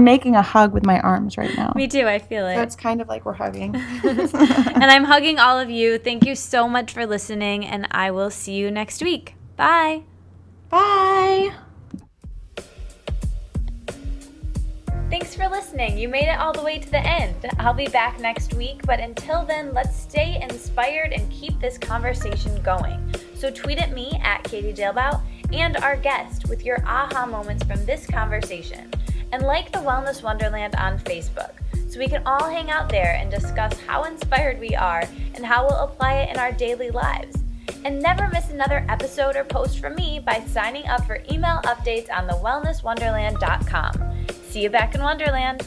[SPEAKER 2] making a hug with my arms right now.
[SPEAKER 1] Me too, I feel it.
[SPEAKER 2] So it's kind of like we're hugging.
[SPEAKER 1] And I'm hugging all of you. Thank you so much for listening, and I will see you next week. Bye.
[SPEAKER 2] Bye.
[SPEAKER 1] Thanks for listening. You made it all the way to the end. I'll be back next week, but until then, let's stay inspired and keep this conversation going. So tweet at me at Katie Dalebout and our guest with your aha moments from this conversation. And like the Wellness Wonderland on Facebook, so we can all hang out there and discuss how inspired we are and how we'll apply it in our daily lives. And never miss another episode or post from me by signing up for email updates on thewellnesswonderland.com. See you back in Wonderland.